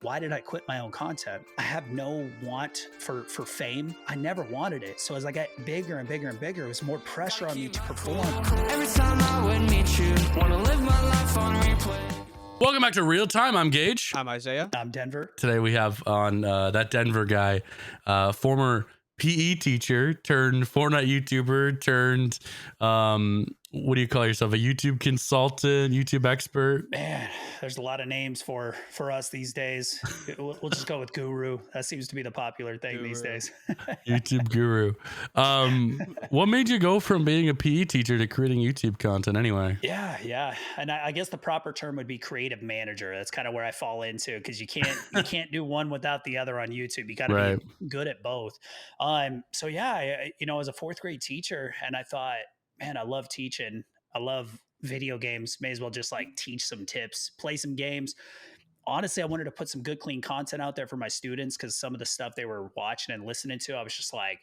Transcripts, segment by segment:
Why did I quit my own content? I have no want for fame. I never wanted it. So as I got bigger and bigger and bigger, it was more pressure on me to perform. Every time I would meet you, wanna live my life on replay. Welcome back to Real Time. I'm Gage. I'm Isaiah. I'm Denver. Today we have on that Denver guy, former PE teacher turned Fortnite YouTuber turned what do you call yourself? A YouTube consultant, YouTube expert? Man, there's a lot of names for us these days. We'll just go with guru. That seems to be the popular thing these days. YouTube guru. What made you go from being a PE teacher to creating YouTube content anyway? Yeah. And I guess the proper term would be creative manager. That's kind of where I fall into, because you can't do one without the other on YouTube. You got to be good at both. So yeah, I was a fourth grade teacher, and I thought, man, I love teaching. I love video games. May as well just like teach some tips, play some games. Honestly, I wanted to put some good, clean content out there for my students, because some of the stuff they were watching and listening to, I was just like,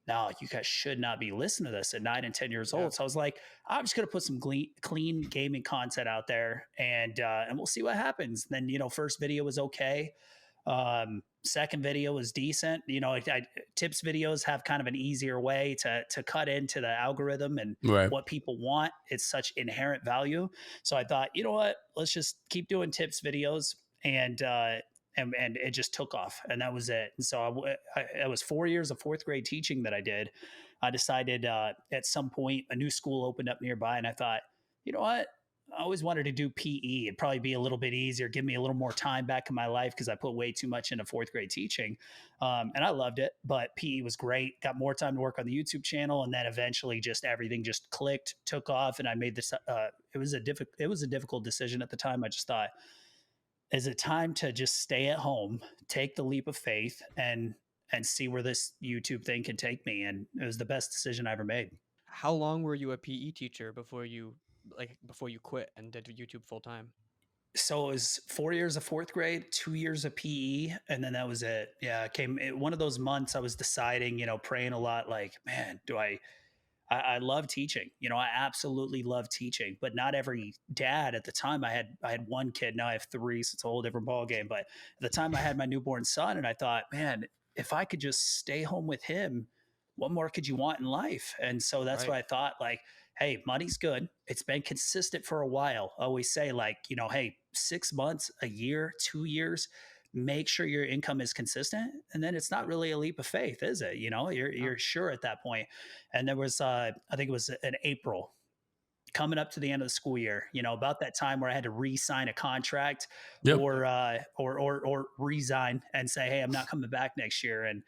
no, you guys should not be listening to this at 9 and 10 years old. So I was like, I'm just going to put some clean gaming content out there, and we'll see what happens. Then, first video was okay. Second video was decent. Tips videos have kind of an easier way to cut into the algorithm and what people want. It's such inherent value. So I thought, you know what, let's just keep doing tips videos, and it just took off, and that was it. And so it was 4 years of fourth grade teaching that I did. I decided at some point a new school opened up nearby, and I thought, you know what? I always wanted to do PE. It'd probably be a little bit easier, give me a little more time back in my life, because I put way too much into fourth grade teaching. And I loved it, but PE was great. Got more time to work on the YouTube channel. And then eventually just everything just clicked, took off. And I made this, it was a difficult decision at the time. I just thought, is it time to just stay at home, take the leap of faith, and see where this YouTube thing can take me? And it was the best decision I ever made. How long were you a PE teacher before you quit and did YouTube full time? So it was 4 years of fourth grade, 2 years of PE, and then that was it. Yeah, one of those months I was deciding, praying a lot, like, man, I love teaching. I absolutely love teaching, but not every dad at the time. I had one kid. Now I have three, so it's a whole different ballgame. But at the time I had my newborn son, and I thought, man, if I could just stay home with him, what more could you want in life? And so that's what I thought, like, hey, money's good. It's been consistent for a while. I always say, like, hey, 6 months, a year, 2 years, make sure your income is consistent. And then it's not really a leap of faith, is it? You're sure at that point. And there was, I think it was in April, coming up to the end of the school year, about that time where I had to re-sign a contract or resign and say, hey, I'm not coming back next year. And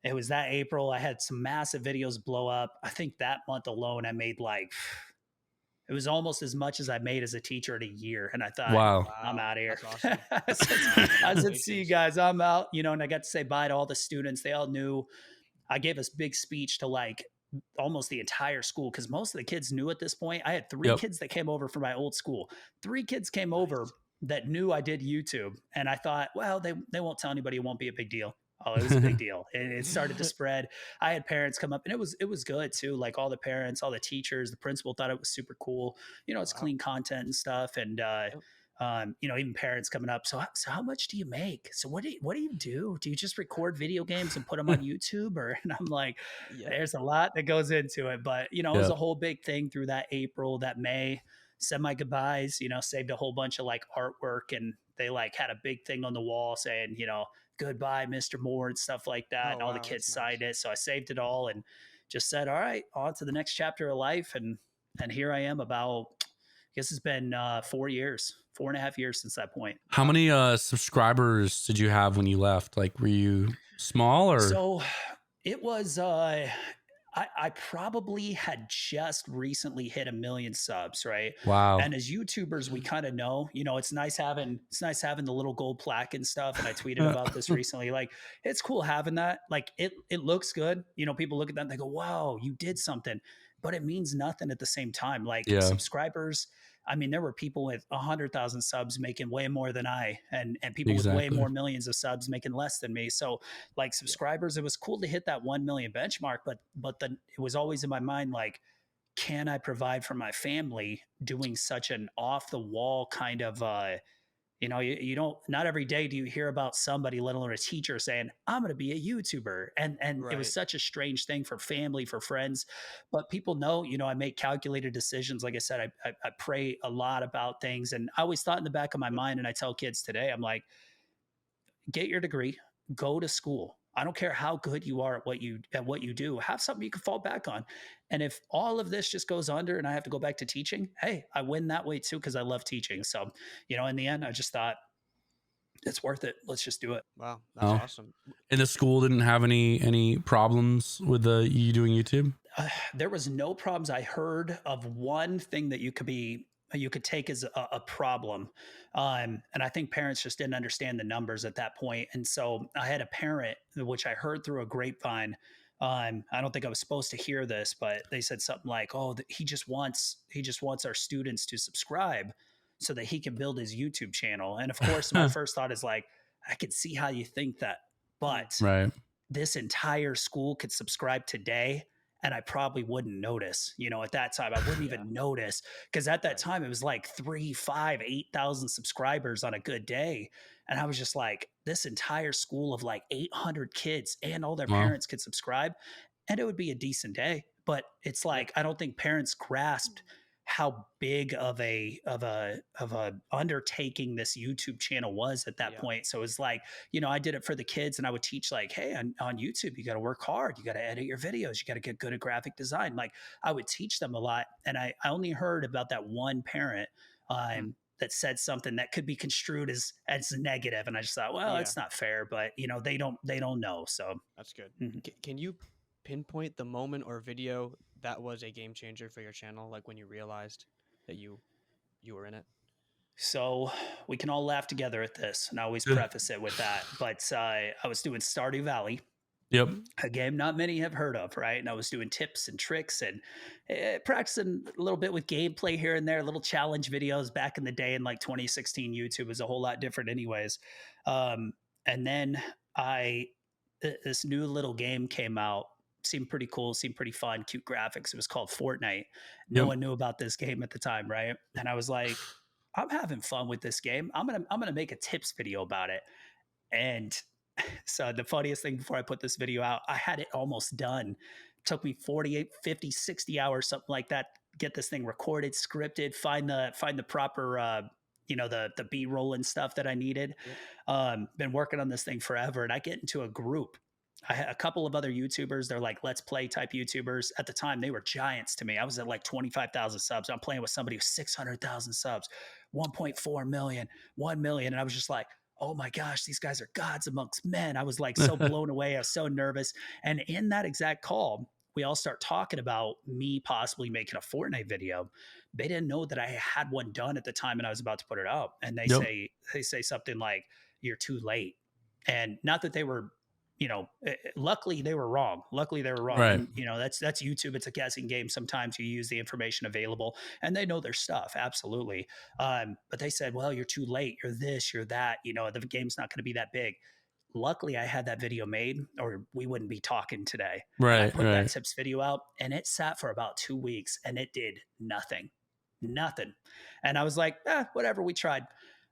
it was that April. I had some massive videos blow up. I think that month alone, I made it was almost as much as I made as a teacher in a year. And I thought, wow, I'm out of here. Awesome. I said, see you guys, I'm out, and I got to say bye to all the students. They all knew. I gave a big speech to almost the entire school, because most of the kids knew at this point. I had three kids that came over from my old school. 3 kids came over that knew I did YouTube. And I thought, well, they won't tell anybody. It won't be a big deal. Oh, it was a big deal. It started to spread. I had parents come up, and it was good too. Like, all the parents, all the teachers, the principal thought it was super cool. It's clean content and stuff. And, even parents coming up. So how much do you make? So what do you do? Do you just record video games and put them on YouTube? And I'm like, there's a lot that goes into it, but it was a whole big thing through that April, that May. Said my goodbyes, saved a whole bunch of artwork, and they had a big thing on the wall saying, goodbye, Mr. Moore, and stuff like that. And all the kids signed it. So I saved it all and just said, all right, on to the next chapter of life. And here I am about, I guess it's been 4 years, 4.5 years since that point. How many subscribers did you have when you left? Were you small or? So it was, I probably had just recently hit 1 million subs, right? Wow. And as YouTubers, we kind of know, it's nice having the little gold plaque and stuff. And I tweeted about this recently. It's cool having that. It looks good. People look at that and they go, wow, you did something. But it means nothing at the same time. Subscribers, I mean, there were people with 100,000 subs making way more than I, and people with way more millions of subs making less than me. So subscribers, it was cool to hit that 1 million benchmark, but then it was always in my mind, can I provide for my family doing such an off the wall kind of You don't, not every day do you hear about somebody, let alone a teacher, saying, I'm going to be a YouTuber. And it was Right. such a strange thing for family, for friends. But people know, I make calculated decisions. Like I said, I pray a lot about things. And I always thought in the back of my Good. mind, and I tell kids today, I'm like, get your degree, go to school. I don't care how good you are at what you do. Have something you can fall back on. And if all of this just goes under and I have to go back to teaching, hey, I win that way too because I love teaching. Yep. So, in the end, I just thought it's worth it. Let's just do it. Wow, that's Oh, awesome. and the school didn't have any problems with you doing YouTube? There was no problems. I heard of one thing that you could take as a problem, and I think parents just didn't understand the numbers at that point. And so I had a parent, which I heard through a grapevine. I don't think I was supposed to hear this, but they said something like, "Oh, he just wants our students to subscribe so that he can build his YouTube channel." And of course, my first thought is like, I could see how you think that, but Right. this entire school could subscribe today and I probably wouldn't notice. At that time, I wouldn't Yeah. even notice because at that Right. time it was like 3, 5, 8,000 subscribers on a good day. And I was just like, this entire school of like 800 kids and all their Wow. parents could subscribe and it would be a decent day. But it's Yep. like, I don't think parents grasped how big of a undertaking this YouTube channel was at that Yeah. point. So it's like, I did it for the kids and I would teach like, hey, on YouTube, you got to work hard. You got to edit your videos. You got to get good at graphic design. Like I would teach them a lot. And I only heard about that one parent Mm. that said something that could be construed as negative. And I just thought, well, Yeah, it's not fair, but they don't know. So that's good. mhm. Can you pinpoint the moment or video that was a game changer for your channel, like when you realized that you were in it? So we can all laugh together at this, and I always Yeah. preface it with that. But I was doing Stardew Valley, Yep. a game not many have heard of, right? And I was doing tips and tricks and practicing a little bit with gameplay here and there, little challenge videos back in the day in like 2016. YouTube was a whole lot different, anyways. And then this new little game came out. Seemed pretty cool, seemed pretty fun, cute graphics. It was called Fortnite. No Yep. one knew about this game at the time, right? And I was like, I'm having fun with this game. I'm gonna make a tips video about it. And so the funniest thing before I put this video out, I had it almost done. It took me 48, 50, 60 hours, something like that, get this thing recorded, scripted, find the proper the B-roll and stuff that I needed. Yep. Been working on this thing forever. And I get into a group. I had a couple of other YouTubers. They're like let's play type YouTubers. At the time, they were giants to me. I was at like 25,000 subs. I'm playing with somebody with 600,000 subs, 1.4 million, 1 million. And I was just like, oh my gosh, these guys are gods amongst men. I was like so blown away. I was so nervous. And in that exact call, we all start talking about me possibly making a Fortnite video. They didn't know that I had one done at the time and I was about to put it out. And they Yep. say something like, you're too late. And not that they were, luckily they were wrong. Right. And, that's YouTube. It's a guessing game. Sometimes you use the information available and they know their stuff. Absolutely. But they said, well, you're too late. You're this, you're that, the game's not going to be that big. Luckily I had that video made or we wouldn't be talking today. And I Right. put that Right. tips video out and it sat for about 2 weeks and it did nothing. And I was like, whatever, we tried.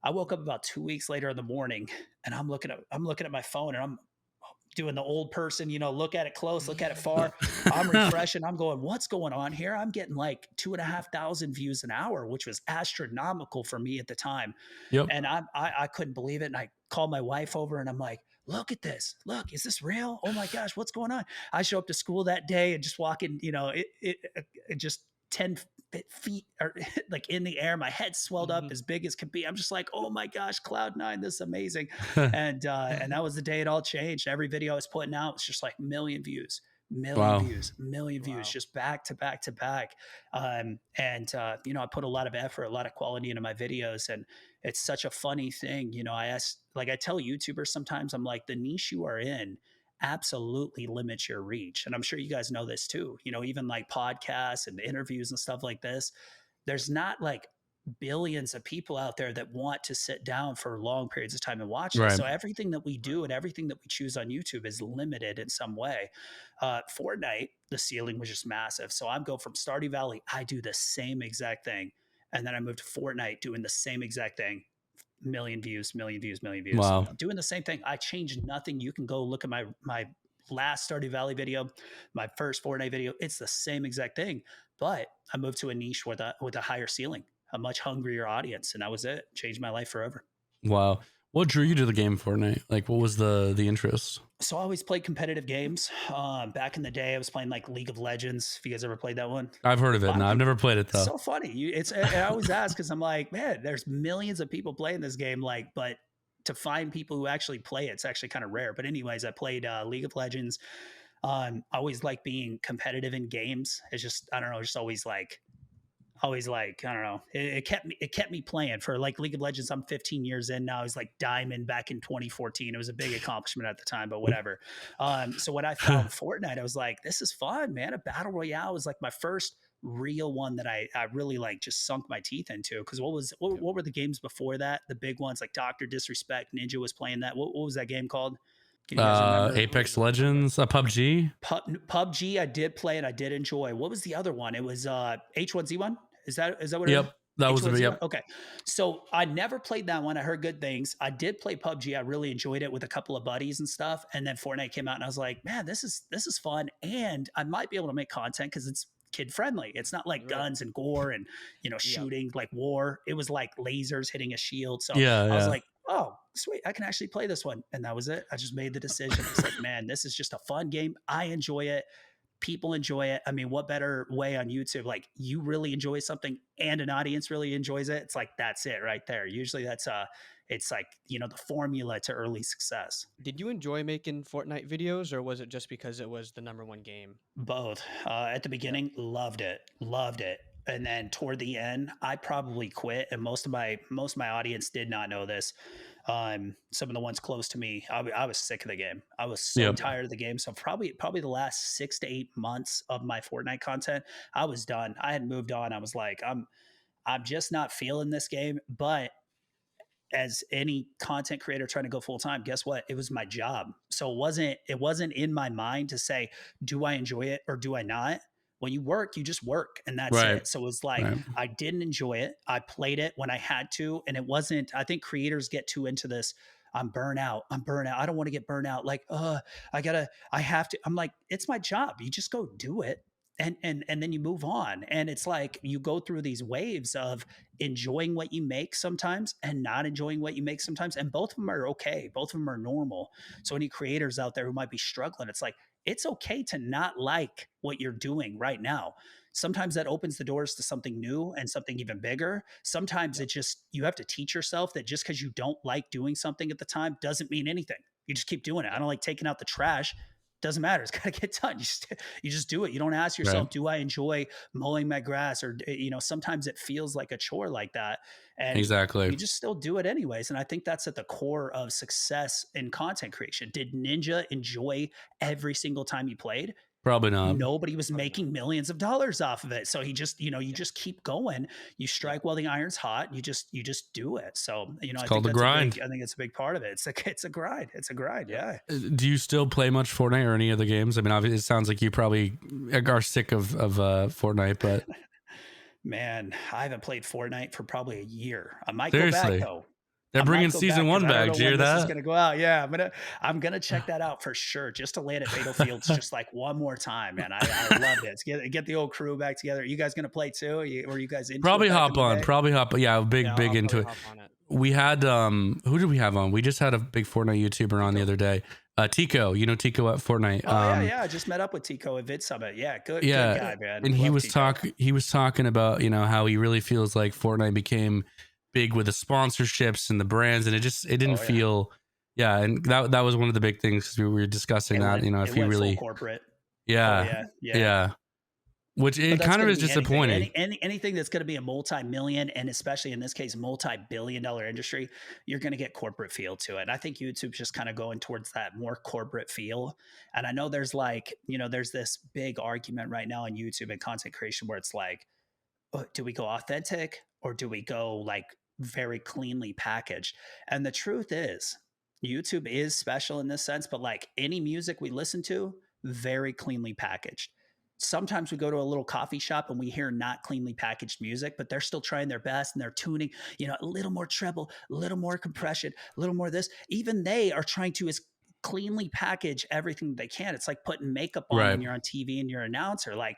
I woke up about 2 weeks later in the morning and I'm looking at my phone and I'm doing the old person, look at it close, look at it far. I'm refreshing. I'm going, what's going on here? I'm getting like 2,500 views an hour, which was astronomical for me at the time. Yep. And I couldn't believe it. And I called my wife over and I'm like, look at this. Look, is this real? Oh my gosh, what's going on? I show up to school that day and just walking, it just 10 feet or like in the air. My head swelled up as big as could be. I'm just like, oh my gosh, Cloud9, this is amazing. And that was the day it all changed. Every video I was putting out was just like million views, Wow. million views, just back to back to back. I put a lot of effort, a lot of quality into my videos. And it's such a funny thing. I tell YouTubers sometimes, I'm like, the niche you are in absolutely limits your reach. And I'm sure you guys know this too. Even like podcasts and interviews and stuff like this, there's not like billions of people out there that want to sit down for long periods of time and watch Right. this. So everything that we do and everything that we choose on YouTube is limited in some way. Fortnite, the ceiling was just massive. So I'm going from Stardew Valley, I do the same exact thing. And then I moved to Fortnite doing the same exact thing. million views, million views, million views. Wow. Doing the same thing. I changed nothing. You can go look at my last Stardew Valley video, my first Fortnite video. It's the same exact thing, but I moved to a niche with a higher ceiling, a much hungrier audience, and that was it. Changed my life forever. Wow. What drew you to the game Fortnite? Like, what was the interest? So I always played competitive games. Back in the day, I was playing like League of Legends. If you guys ever played that one, I've heard of a it. lot No, of I've people. never played it It's though. so funny. I always ask because I'm like, man, there's millions of people playing this game. Like, but to find people who actually play it's actually kind of rare. But anyways, I played League of Legends. I always like being competitive in games. It's just I don't know, just always like I don't know. It kept me playing for like League of Legends. I'm 15 years in now. I was like diamond back in 2014. It was a big accomplishment at the time, but whatever. So when I found Fortnite, I was like, this is fun, man. A battle royale was like my first real one that I really like just sunk my teeth into. Because what were the games before that? The big ones like Doctor Disrespect, Ninja was playing that. What was that game called? Can you guys remember? Apex Legends, PUBG. PUBG, I did play and I did enjoy. What was the other one? It was H1Z1. Is that what it is? Yep, that was the H1Z1? yep. Okay. So I never played that one. I heard good things. I did play PUBG. I really enjoyed it with a couple of buddies and stuff. And then Fortnite came out and I was like, man, this is fun. And I might be able to make content because it's kid friendly. It's not like guns and gore and shooting like war. It was like lasers hitting a shield. So Yeah, I was yeah. like, oh, sweet, I can actually play this one. And that was it. I just made the decision. It's like, man, this is just a fun game. I enjoy it. People enjoy it. I mean, what better way on YouTube? Like you really enjoy something and an audience really enjoys it. It's like, that's it right there. Usually it's like, the formula to early success. Did you enjoy making Fortnite videos, or was it just because it was the #1 game? Both. At the beginning, loved it. And then toward the end, I probably quit. And most of my audience did not know this. Some of the ones close to me, I was sick of the game. I was so tired of the game. So probably the last 6 to 8 months of my Fortnite content, I was done. I had moved on. I was like, I'm just not feeling this game. But as any content creator trying to go full time, guess what? It was my job. So it wasn't in my mind to say, do I enjoy it or do I not? When you work, you just work and that's it. So it was like, I didn't enjoy it. I played it when I had to. And it wasn't, I think creators get too into this. I'm burnout. I don't want to get burnout. Like, I have to. I'm like, it's my job. You just go do it. And then you move on. And it's like you go through these waves of enjoying what you make sometimes and not enjoying what you make sometimes. And both of them are okay. Both of them are normal. So any creators out there who might be struggling, it's like, it's okay to not like what you're doing right now. Sometimes that opens the doors to something new and something even bigger. Sometimes it just, you have to teach yourself that just because you don't like doing something at the time doesn't mean anything. You just keep doing it. I don't like taking out the trash. Doesn't matter. It's got to get done. You just do it. You don't ask yourself, do I enjoy mowing my grass? Or, sometimes it feels like a chore like that. And exactly, you just still do it anyways. And I think that's at the core of success in content creation. Did Ninja enjoy every single time he played? Probably not. Nobody was making millions of dollars off of it. So he just, you just keep going. You strike while the iron's hot. You just do it. So, it's I called think the grind. I think it's a big part of it. It's a grind. It's a grind. Yeah. Do you still play much Fortnite or any other games? I mean, obviously, it sounds like you probably are sick of Fortnite, but man, I haven't played Fortnite for probably a year. I might seriously go back though. They're bringing season 1 back. Did you hear that? This is gonna go out. Yeah, I'm gonna check that out for sure. Just to land at Fatal Fields just like one more time, man. I loved it. Get the old crew back together. Are you guys gonna play too? Or you guys into probably it hop on? Probably hop. Yeah, big into it. We had who did we have on? We just had a big Fortnite YouTuber on the other day. Tico, Tico at Fortnite. Yeah. I just met up with Tico at Vid Summit. Yeah, good guy, man. And he was talking about how he really feels like Fortnite became big with the sponsorships and the brands, and it didn't feel and that was one of the big things because we were discussing that if you really corporate which it kind of is disappointing. Anything that's going to be a multi-million and especially in this case multi-billion-dollar industry, you're going to get corporate feel to it. And I think YouTube's just kind of going towards that more corporate feel. And I know there's there's this big argument right now on YouTube and content creation where it's like, do we go authentic or do we go like very cleanly packaged? And the truth is YouTube is special in this sense, but like any music we listen to, very cleanly packaged. sometimes we go to a little coffee shop and we hear not cleanly packaged music, but they're still trying their best and they're tuning, a little more treble, a little more compression, a little more this. Even they are trying to as cleanly package everything they can. It's like putting makeup on Right. when you're on TV and you're an announcer. Like,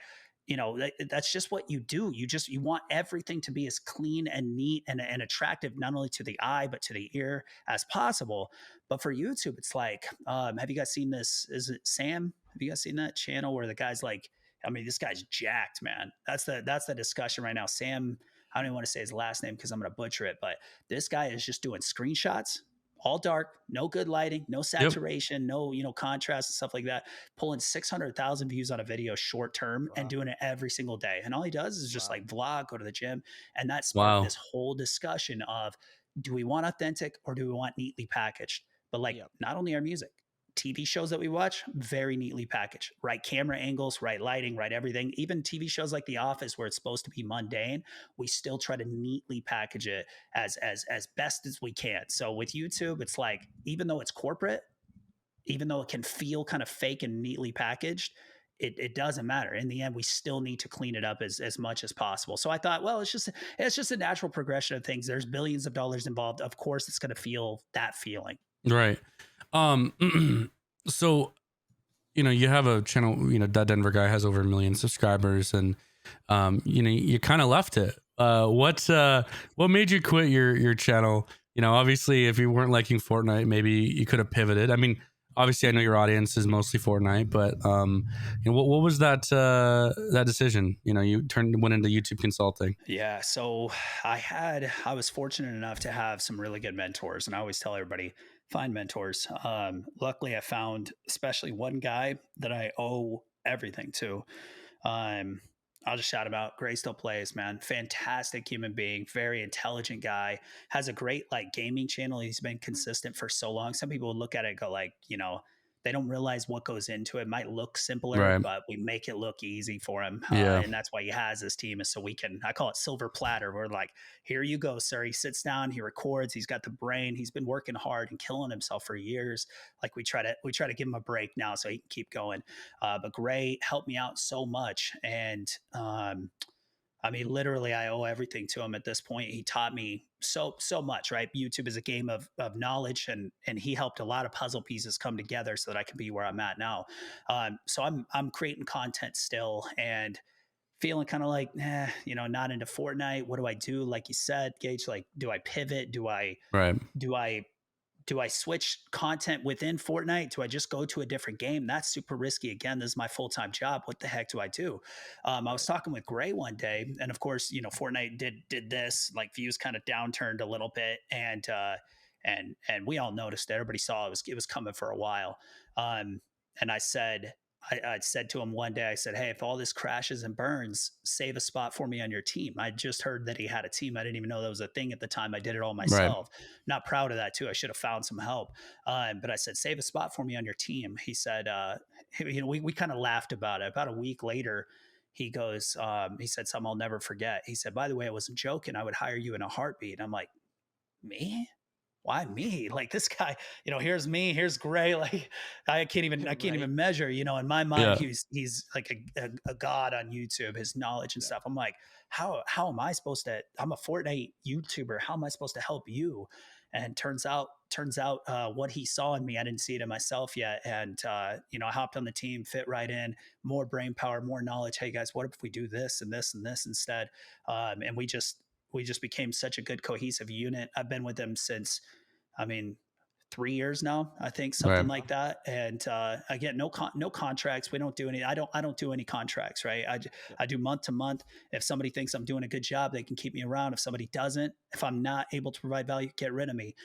that's just what you do. You want everything to be as clean and neat and attractive, not only to the eye, but to the ear as possible. But for YouTube, it's like, have you guys seen this? Is it Sam? Have you guys seen that channel where the guy's like, I mean, this guy's jacked, man. That's the discussion right now. Sam, I don't even want to say his last name because I'm going to butcher it, but this guy is just doing screenshots, all dark, no good lighting, no Yep. saturation, no contrast and stuff like that. Pulling 600,000 views on a video short term and doing it every single day. And all he does is just like vlog, go to the gym, and that sparked this whole discussion of, do we want authentic or do we want neatly packaged? But like, not only our music, TV shows that we watch, very neatly packaged, right camera angles, right lighting, right everything. Even TV shows like The Office, where it's supposed to be mundane, we still try to neatly package it as best as we can. So with YouTube, it's like, even though it's corporate, even though it can feel kind of fake and neatly packaged, it doesn't matter. In the end, we still need to clean it up as much as possible. So I thought, well, it's just a natural progression of things. There's billions of dollars involved. Of course, it's going to feel that feeling. Right. So, you have a channel, That Denver Guy has over 1 million subscribers, and, you kind of left it. What made you quit your channel? Obviously if you weren't liking Fortnite, maybe you could have pivoted. I mean, obviously I know your audience is mostly Fortnite, but, what was that decision? You went into YouTube consulting. Yeah. So I was fortunate enough to have some really good mentors, and I always tell everybody, find mentors. Luckily I found especially one guy that I owe everything to. I'll just shout him out. Gray still plays, man. Fantastic human being, very intelligent guy, has a great like gaming channel. He's been consistent for so long. Some people would look at it and go like, they don't realize what goes into it. It might look simpler, Right. but we make it look easy for him. Yeah. And that's why he has this team, is so we can, I call it silver platter. We're like, here you go, sir. He sits down, he records, he's got the brain, he's been working hard and killing himself for years. Like we try to give him a break now so he can keep going. But Gray helped me out so much. And I mean, literally, I owe everything to him at this point. He taught me so much, right? YouTube is a game of knowledge, and he helped a lot of puzzle pieces come together so that I can be where I'm at now. So I'm creating content still, and feeling kind of like, not into Fortnite. What do I do? Like you said, Gage, like, do I pivot? Do I switch content within Fortnite? Do I just go to a different game? That's super risky. Again, this is my full-time job. What the heck do I do? I was talking with Gray one day, and of course, Fortnite did this, like views kind of downturned a little bit, and we all noticed it. Everybody saw it was coming for a while. And I said to him one day, I said, hey, if all this crashes and burns, save a spot for me on your team. I just heard that he had a team. I didn't even know that was a thing at the time. I did it all myself. Right. Not proud of that too. I should have found some help. But I said, save a spot for me on your team. He said, we kind of laughed about it. About a week later, he goes, he said something I'll never forget. He said, by the way, I wasn't joking. I would hire you in a heartbeat. I'm like, me? Why me? Like, this guy, here's me, here's Gray. Like, I can't even measure, in my mind, he's like a god on YouTube, his knowledge and stuff. I'm like, how am I supposed to, I'm a Fortnite YouTuber. How am I supposed to help you? And turns out what he saw in me, I didn't see it in myself yet. And, I hopped on the team, fit right in, more brain power, more knowledge. Hey guys, what if we do this and this and this instead? And we just became such a good cohesive unit. I've been with them since, 3 years now, I think, something like that. And again, no contracts. We don't do any. I don't do any contracts, right? I do month to month. If somebody thinks I'm doing a good job, they can keep me around. If somebody doesn't, if I'm not able to provide value, get rid of me.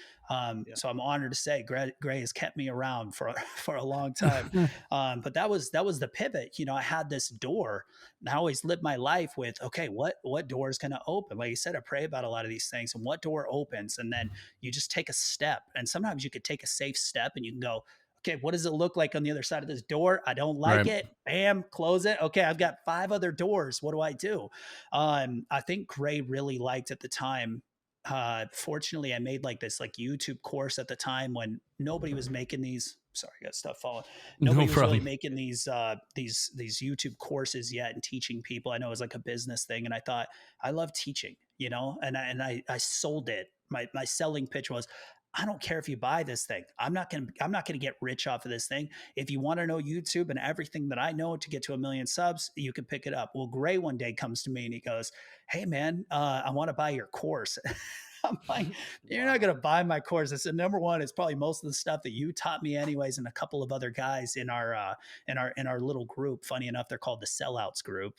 So I'm honored to say Gray has kept me around for a long time. But that was the pivot. I had this door, and I always lived my life with, okay, what door is going to open? Like you said, I pray about a lot of these things, and what door opens, and then you just take a step. And sometimes you could take a safe step and you can go, okay, what does it look like on the other side of this door? I don't like it. Bam, close it. Okay, I've got 5 other doors. What do I do? I think Gray really liked at the time Fortunately, I made like this like YouTube course at the time when nobody was making these. Sorry, I got stuff falling. No Nobody was really problem. making these YouTube courses yet and teaching people. I know it was like a business thing, and I thought I love teaching, you know, and I sold it. My selling pitch was, I don't care if you buy this thing. I'm not gonna get rich off of this thing. If you want to know YouTube and everything that I know to get to 1 million subs, you can pick it up. Well, Gray one day comes to me and he goes, "Hey man, I want to buy your course." I'm like, "You're not gonna buy my course." I said, "Number one, it's probably most of the stuff that you taught me anyways, and a couple of other guys in our little group. Funny enough, they're called the Sellouts group.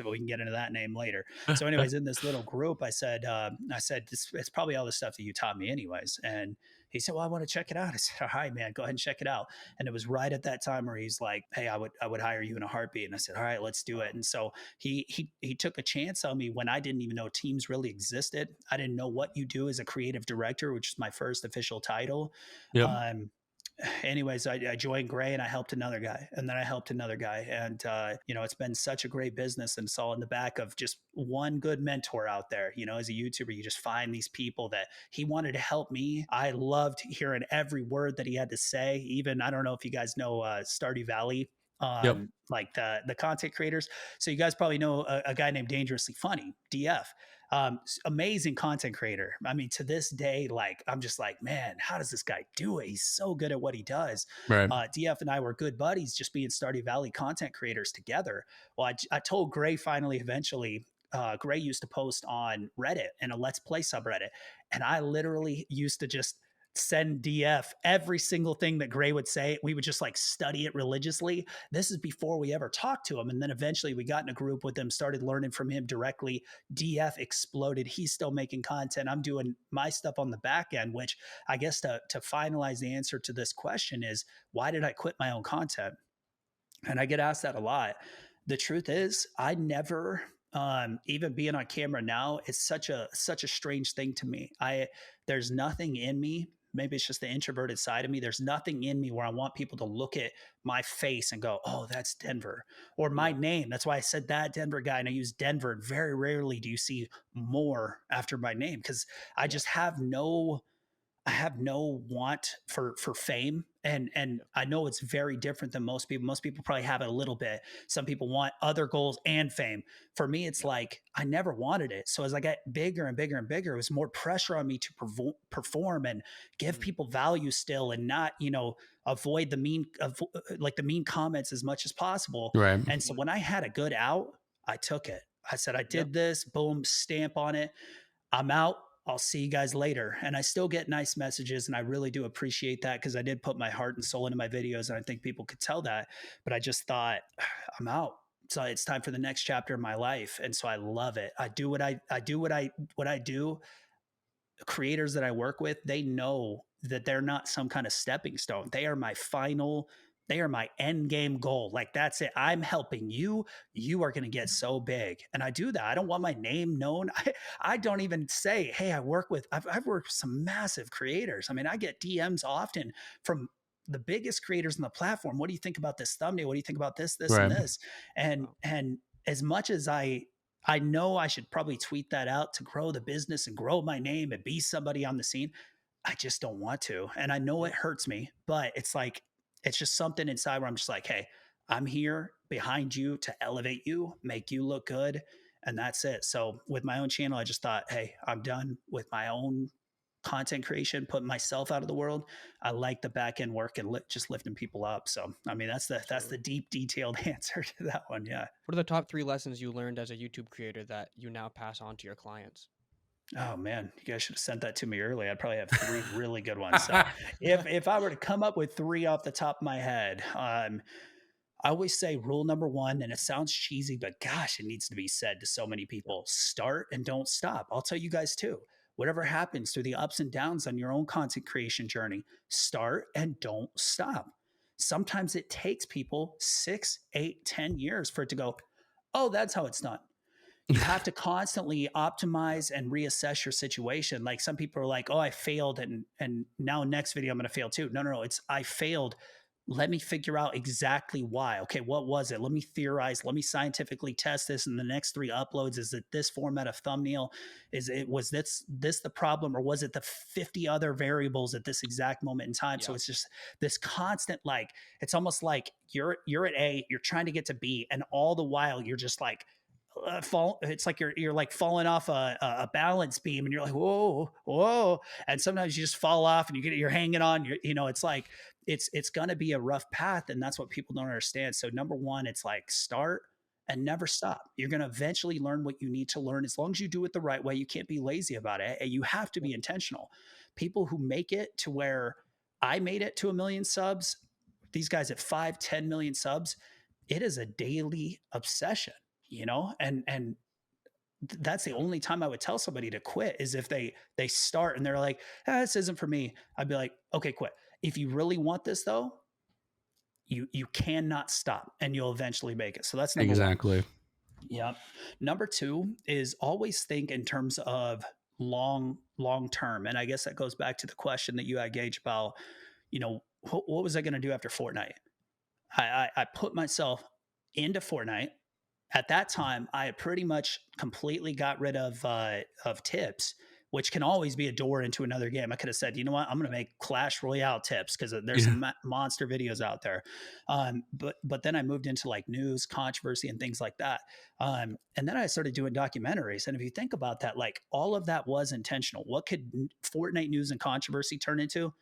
We can get into that name later. So, anyways, in this little group, I said, it's probably all the stuff that you taught me, anyways. And he said, "Well, I want to check it out." I said, "All right, man, go ahead and check it out." And it was right at that time where he's like, "Hey, I would hire you in a heartbeat." And I said, "All right, let's do it." And so he took a chance on me when I didn't even know teams really existed. I didn't know what you do as a creative director, which is my first official title. Yep. Anyways, I joined Gray and I helped another guy, and then I helped another guy. And, it's been such a great business, and it's all in the back of just one good mentor out there. You know, as a YouTuber, you just find these people that he wanted to help me. I loved hearing every word that he had to say. Even, I don't know if you guys know Stardew Valley, Yep. like the content creators. So you guys probably know a guy named Dangerously Funny, DF. Amazing content creator. I mean, to this day, like, I'm just like, man, how does this guy do it? He's so good at what he does. Right. DF and I were good buddies, just being Stardew Valley content creators together. Well, I told Gray finally, eventually. Gray used to post on Reddit and a Let's Play subreddit, and I literally used to just send DF every single thing that Gray would say. We would just like study it religiously. This is before we ever talked to him. And then eventually we got in a group with him, started learning from him directly. DF exploded. He's still making content. I'm doing my stuff on the back end, which I guess to finalize the answer to this question is, why did I quit my own content? And I get asked that a lot. The truth is, I never, even being on camera now, it's such a strange thing to me. There's nothing in me. Maybe it's just the introverted side of me. There's nothing in me where I want people to look at my face and go, "Oh, that's Denver," or my name. That's why I said that Denver guy, and I use Denver. And very rarely do you see more after my name, because I just have no want for fame, and I know it's very different than most people. Most people probably have it a little bit. Some people want other goals and fame. For me, it's like I never wanted it. So as I got bigger and bigger and bigger, it was more pressure on me to perform and give people value still, and not, avoid the mean comments as much as possible. Right. And so when I had a good out, I took it. I said, I did this, boom, stamp on it. I'm out. I'll see you guys later. And I still get nice messages, and I really do appreciate that, because I did put my heart and soul into my videos, and I think people could tell that. But I just thought, I'm out. So it's time for the next chapter of my life. And so I love it. I do what I do. Creators that I work with, they know that they're not some kind of stepping stone. They are my end game goal. Like, that's it. I'm helping you. You are going to get so big. And I do that. I don't want my name known. I don't even say, "Hey, I've worked with some massive creators." I mean, I get DMs often from the biggest creators on the platform. "What do you think about this thumbnail? What do you think about this, Right. and this?" And as much as I know I should probably tweet that out to grow the business and grow my name and be somebody on the scene, I just don't want to. And I know it hurts me, but it's like, it's just something inside where I'm just like, "Hey, I'm here behind you to elevate you, make you look good." And that's it. So with my own channel, I just thought, hey, I'm done with my own content creation, putting myself out of the world. I like the back end work and just lifting people up. So, I mean, that's the deep, detailed answer to that one. Yeah. What are the top 3 lessons you learned as a YouTube creator that you now pass on to your clients? Oh man, you guys should have sent that to me early. I'd probably have 3 really good ones. So if I were to come up with 3 off the top of my head, I always say rule number 1, and it sounds cheesy, but gosh, it needs to be said to so many people: start and don't stop. I'll tell you guys too. Whatever happens through the ups and downs on your own content creation journey, start and don't stop. Sometimes it takes people 6, 8, 10 years for it to go, "Oh, that's how it's done." You have to constantly optimize and reassess your situation. Like, some people are like, "Oh, I failed, and now next video I'm going to fail too." No. It's, I failed, let me figure out exactly why. Okay, what was it? Let me theorize. Let me scientifically test this. In the next 3 uploads, is it this format of thumbnail? Was this the problem, or was it the 50 other variables at this exact moment in time? So Yeah. it's just this constant, like, it's almost like you're at A, you're trying to get to B, and all the while you're just like it's like you're like falling off a balance beam, and you're like, whoa, whoa, and sometimes you just fall off and you're hanging on. It's like it's gonna be a rough path, and that's what people don't understand. So number one, it's like start and never stop. You're gonna eventually learn what you need to learn as long as you do it the right way. You can't be lazy about it. And you have to be intentional. People who make it to where I made it to 1 million subs, these guys at 5, 10 million subs, it is a daily obsession, and that's the only time I would tell somebody to quit is if they start and they're like, this isn't for me. I'd be like, okay, quit. If you really want this though, you cannot stop, and you'll eventually make it. So that's number one. Exactly. Yeah. Number two is always think in terms of long term. And I guess that goes back to the question that you had, Gage, about, what was I going to do after Fortnite? I put myself into Fortnite. At that time, I had pretty much completely got rid of tips, which can always be a door into another game. I could have said, you know what, I'm going to make Clash Royale tips because there's some monster videos out there. But then I moved into like news, controversy, and things like that. And then I started doing documentaries. And if you think about that, like all of that was intentional. What could Fortnite news and controversy turn into?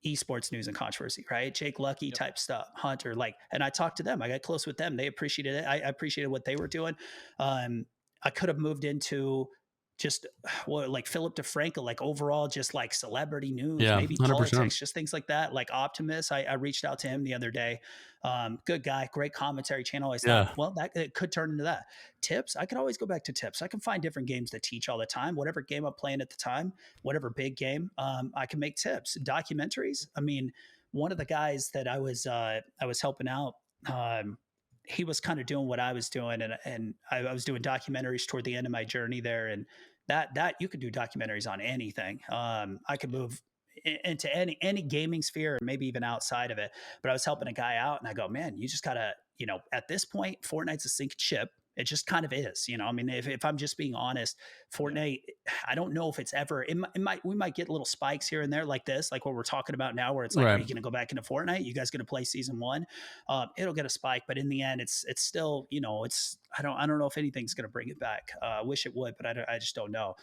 Esports news and controversy, right? Jake Lucky type stuff, Hunter, like, and I talked to them. I got close with them. They appreciated it. I appreciated what they were doing. I could have moved into just like Philip DeFranco, like overall, just like celebrity news, maybe 100%. politics, just things like that. Like Optimus, I reached out to him the other day. Good guy, great commentary channel. I thought, well, that it could turn into that. Tips, I could always go back to tips. I can find different games to teach all the time. Whatever game I'm playing at the time, whatever big game, I can make tips. Documentaries. I mean, one of the guys that I was helping out. He was kind of doing what I was doing, and I was doing documentaries toward the end of my journey there, and that you could do documentaries on anything. I could move into any gaming sphere, and maybe even outside of it. But I was helping a guy out, and I go, man, you just gotta, at this point, Fortnite's a sink ship. It just kind of is, I mean, if I'm just being honest, Fortnite, I don't know if it's ever, we might get little spikes here and there like this, like what we're talking about now, where it's like, are you going to go back into Fortnite? You guys going to play season 1? It'll get a spike, but in the end, it's still, I don't know if anything's going to bring it back. I wish it would, but I just don't know.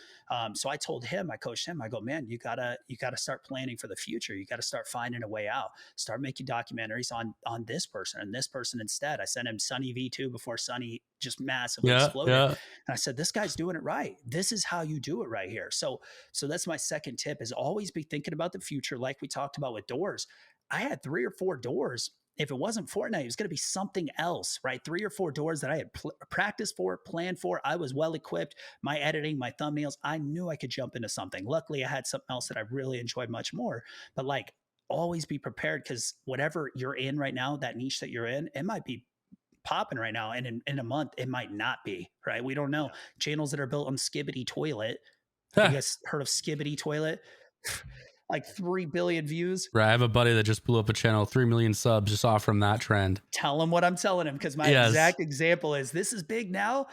So I told him, I coached him, I go, man, you gotta start planning for the future. You got to start finding a way out, start making documentaries on this person and this person instead. I sent him Sunny V2 before Sunny just massively exploded. And I said, this guy's doing it right. This is how you do it right here. So that's my second tip, is always be thinking about the future. Like we talked about with doors, I had 3 or 4 doors. If it wasn't Fortnite, it was going to be something else, right? 3 or 4 doors that I had practiced for, planned for. I was well equipped. My editing, my thumbnails, I knew I could jump into something. Luckily, I had something else that I really enjoyed much more. But like, always be prepared, because whatever you're in right now, that niche that you're in, it might be popping right now, and in a month it might not be, right? We don't know. Channels that are built on Skibbity Toilet. Have you guys heard of Skibbity Toilet? Like 3 billion views. Right. I have a buddy that just blew up a channel, 3 million subs just off from that trend. Tell him what I'm telling him, because my exact example is, this is big now.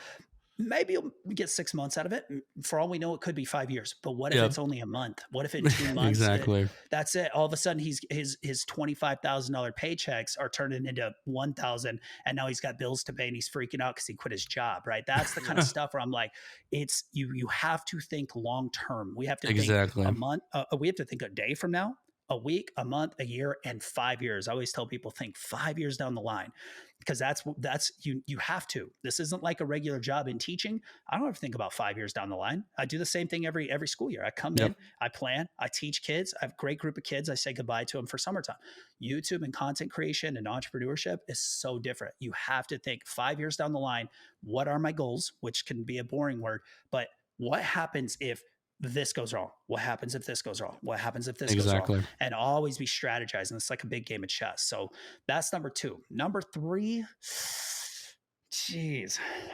Maybe you'll get 6 months out of it. For all we know, it could be 5 years. But what if it's only a month? What if in 2 months? Exactly. That's it. All of a sudden, his $25,000 paychecks are turning into 1,000, and now he's got bills to pay, and he's freaking out because he quit his job. Right? That's the kind of stuff where I'm like, it's you have to think long term. We have to think a month. We have to think a day from now, a week, a month, a year, and 5 years. I always tell people, think 5 years down the line, because that's you have to. This isn't like a regular job in teaching. I don't have to think about 5 years down the line. I do the same thing every school year. I come in, I plan, I teach kids. I have a great group of kids. I say goodbye to them for summertime. YouTube and content creation and entrepreneurship is so different. You have to think 5 years down the line, what are my goals? Which can be a boring word, but what happens if this goes wrong? What happens if this goes wrong? What happens if this goes wrong? And always be strategizing. It's like a big game of chess. So that's number 2. Number 3,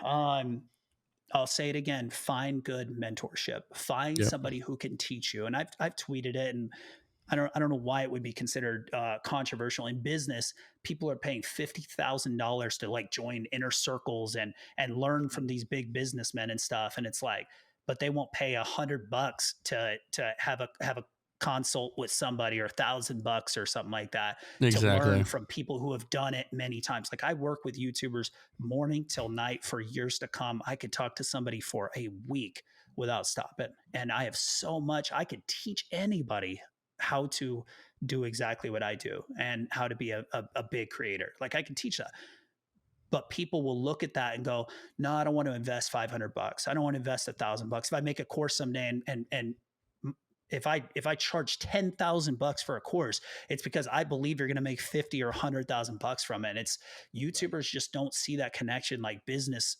I'll say it again. Find good mentorship. Find somebody who can teach you. And I've tweeted it, and I don't know why it would be considered controversial. In business, people are paying $50,000 to like join inner circles and learn from these big businessmen and stuff. And it's like, but they won't pay $100 to have a consult with somebody, or $1,000 or something like that, to learn Exactly. from people who have done it many times. Like, I work with YouTubers morning till night for years to come. I could talk to somebody for a week without stopping. And I have so much I could teach anybody how to do exactly what I do and how to be a big creator. Like, I can teach that. But people will look at that and go, no, I don't want to invest $500. I don't want to invest $1,000. If I make a course someday and if I charge $10,000 for a course, it's because I believe you're going to make 50 or $100,000 from it. And it's YouTubers just don't see that connection like business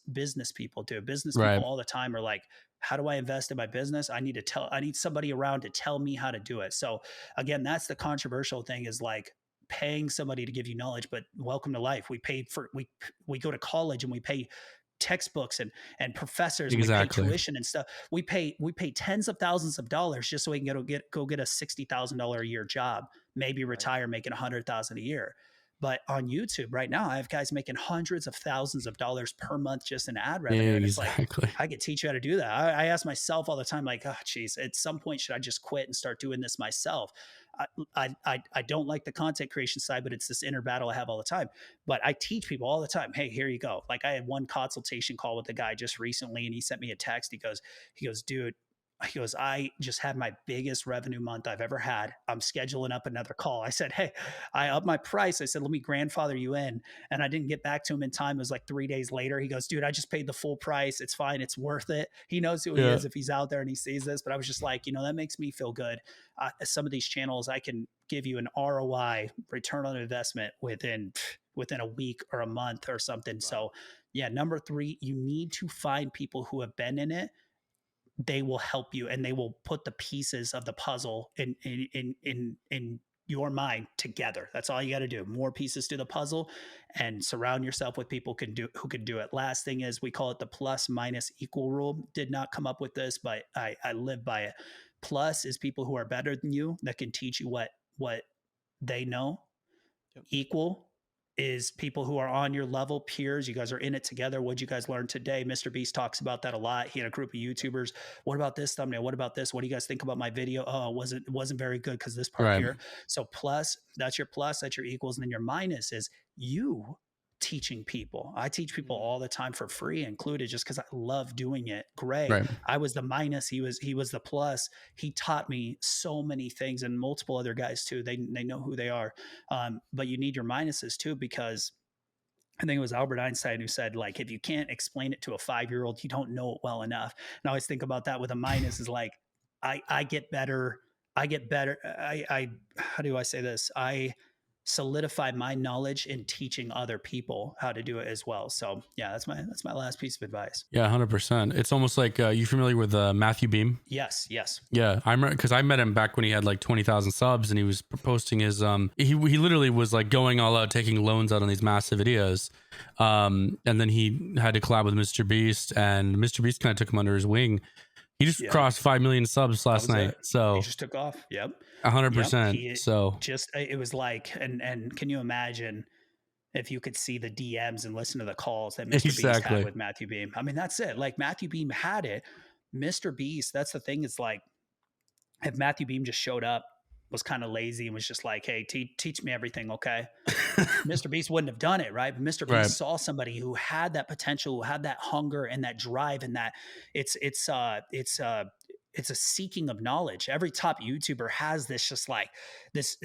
people do. Business people Right. all the time are like, how do I invest in my business? I need somebody around to tell me how to do it. So again, that's the controversial thing, is like paying somebody to give you knowledge. But welcome to life. We go to college and we pay textbooks and professors, and we pay Exactly. tuition and stuff. We pay tens of thousands of dollars just so we can go get a $60,000 a year job, maybe retire making $100,000 a year. But on YouTube right now, I have guys making hundreds of thousands of dollars per month just in ad revenue. And it's like, Exactly. I could teach you how to do that. I ask myself all the time, like, oh, geez, at some point, should I just quit and start doing this myself? I don't like the content creation side, but it's this inner battle I have all the time. But I teach people all the time, hey, here you go. Like, I had one consultation call with a guy just recently, and he sent me a text. He goes, dude, he goes, I just had my biggest revenue month I've ever had. I'm scheduling up another call. I said, hey, I upped my price. I said, let me grandfather you in. And I didn't get back to him in time. It was like 3 days later. He goes, dude, I just paid the full price. It's fine. It's worth it. He knows who he is if he's out there and he sees this. But I was just like, that makes me feel good. Some of these channels, I can give you an ROI, return on investment, within a week or a month or something. Wow. So yeah, number 3, you need to find people who have been in it. They will help you, and they will put the pieces of the puzzle in your mind together. That's all you got to do. More pieces to the puzzle, and surround yourself with people who can do it. Last thing is, we call it the plus minus equal rule. Did not come up with this, but I live by it. Plus is people who are better than you that can teach you what they know. Yep. Equal is people who are on your level, peers. You guys are in it together. What'd you guys learn today? Mr. Beast talks about that a lot. He had a group of YouTubers. What about this thumbnail? What about this? What do you guys think about my video? Oh, it wasn't very good because this part here. So plus, that's your plus, that's your equals. And then your minus is you teaching people. I teach people all the time for free, included, just because I love doing it. Gray, I was the minus, he was the plus. He taught me so many things, and multiple other guys too. They know who they are. But you need your minuses too, because I think it was Albert Einstein who said, like, if you can't explain it to a 5-year-old, you don't know it well enough. And I always think about that with a minus, is like, I get better. I how do I say this? I solidify my knowledge in teaching other people how to do it as well. So yeah, that's my last piece of advice. Yeah, 100%. It's almost like, you familiar with Matthew Beam? Yes. Yeah, I remember, because I met him back when he had like 20,000 subs, and he was posting his he literally was like going all out, taking loans out on these massive videos, and then he had to collab with Mr. Beast, and Mr. Beast kind of took him under his wing. He just crossed 5 million subs last night. So he just took off. Yep. 100%. So just, it was like, and can you imagine if you could see the DMs and listen to the calls that Mr. Beast had with Matthew Beam? I mean, that's it. Like, Matthew Beam had it. Mr. Beast, that's the thing. It's like, if Matthew Beam just showed up, was kind of lazy, and was just like, hey, teach me everything, okay? Mr. Beast wouldn't have done it, right? But Mr. Beast saw somebody who had that potential, who had that hunger and that drive, and that it's a seeking of knowledge. Every top YouTuber has this, just like this.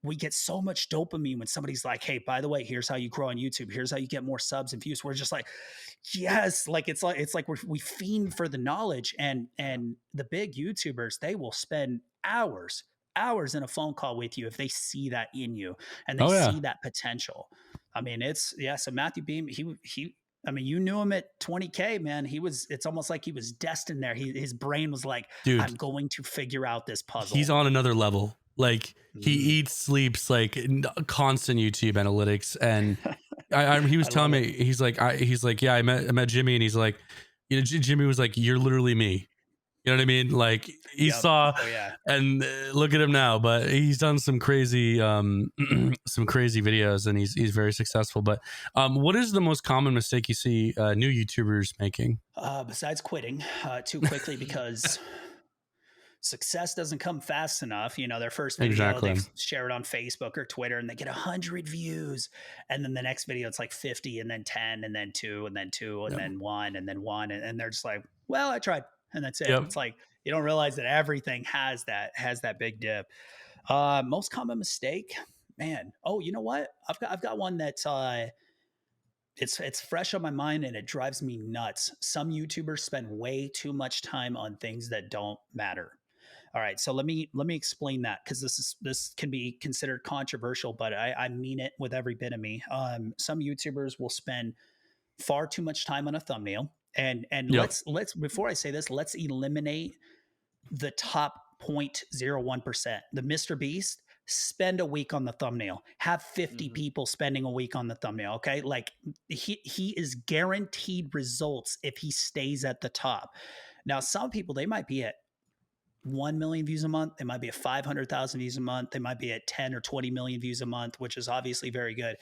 We get so much dopamine when somebody's like, hey, by the way, here's how you grow on YouTube. Here's how you get more subs and views. We're just like, yes, like it's like we fiend for the knowledge, and the big YouTubers, they will spend hours in a phone call with you if they see that in you and they see that potential. I mean, so Matthew Beam, he I mean, you knew him at 20K, man. It's almost like he was destined there. His brain was like, dude, I'm going to figure out this puzzle. He's on another level. Like, he eats, sleeps, like constant YouTube analytics. And he was telling me, he's like, yeah, I met Jimmy, and he's like, Jimmy was like, you're literally me. You know what I mean? Like he Yep. saw, Oh yeah. and look at him now. But he's done some crazy, some crazy videos, and he's very successful. But what is the most common mistake you see new YouTubers making? Besides quitting too quickly because success doesn't come fast enough. You know, their first video, they Exactly. share it on Facebook or Twitter and they get 100 views. And then the next video, it's like 50 and then 10 and then two and then two and Yep. then one and then one. And they're just like, well, I tried. And that's it. Yep. It's like, you don't realize that everything has that big dip. Most common mistake, man. Oh, you know what? I've got one that's, it's fresh on my mind and it drives me nuts. Some YouTubers spend way too much time on things that don't matter. All right, so let me explain that because this can be considered controversial, but I mean it with every bit of me. Some YouTubers will spend far too much time on a thumbnail, and Yep. let's before I say this, let's eliminate the top 0.01%. The Mr. Beast, spend a week on the thumbnail. Have 50 people spending a week on the thumbnail. Okay, like he is guaranteed results if he stays at the top. Now, some people they might be at 1 million views a month. They might be at 500,000 views a month. They might be at 10 or 20 million views a month, which is obviously very good.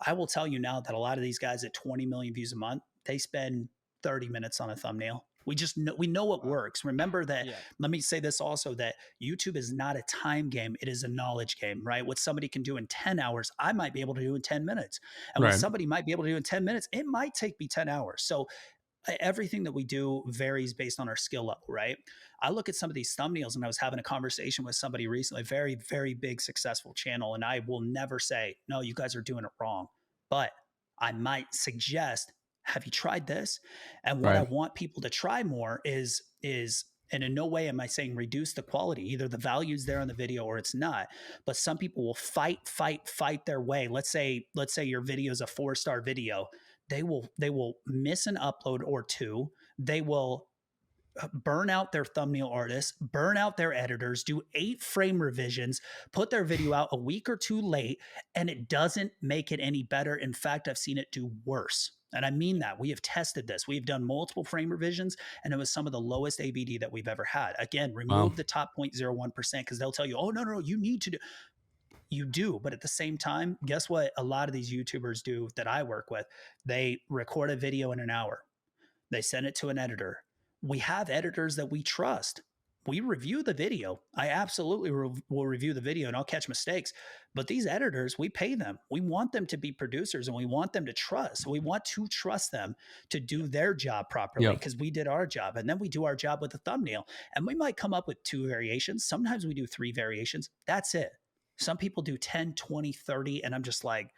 I will tell you now that a lot of these guys at 20 million views a month, they spend 30 minutes on a thumbnail. We just know, we know what works. Remember that. Yeah. Let me say this also, that YouTube is not a time game. It is a knowledge game, right? What somebody can do in 10 hours, I might be able to do in 10 minutes. And what Right. somebody might be able to do in 10 minutes, it might take me 10 hours. So everything that we do varies based on our skill level, right? I look at some of these thumbnails and I was having a conversation with somebody recently, very, very big, successful channel. And I will never say, no, you guys are doing it wrong. But I might suggest, have you tried this? And what I Right. want people to try more is, and in no way am I saying reduce the quality. Either the value's there on the video or it's not. But some people will fight their way. Let's say your video is a 4-star video. They will miss an upload or two. They will burn out their thumbnail artists, burn out their editors, do 8-frame revisions, put their video out a week or two late, and it doesn't make it any better. In fact, I've seen it do worse. And I mean that. We have tested this. We've done multiple frame revisions, and it was some of the lowest ABD that we've ever had. Again, remove the top 0.01% because they'll tell you, oh, no, you need to do. You do, but at the same time, guess what a lot of these YouTubers do that I work with? They record a video in an hour. They send it to an editor. We have editors that we trust. We review the video. I absolutely will review the video and I'll catch mistakes. But these editors, we pay them. We want them to be producers and we want them to trust. We want to trust them to do their job properly because we did our job. And then we do our job with the thumbnail. And we might come up with 2 variations. Sometimes we do 3 variations. That's it. Some people do 10, 20, 30. And I'm just like,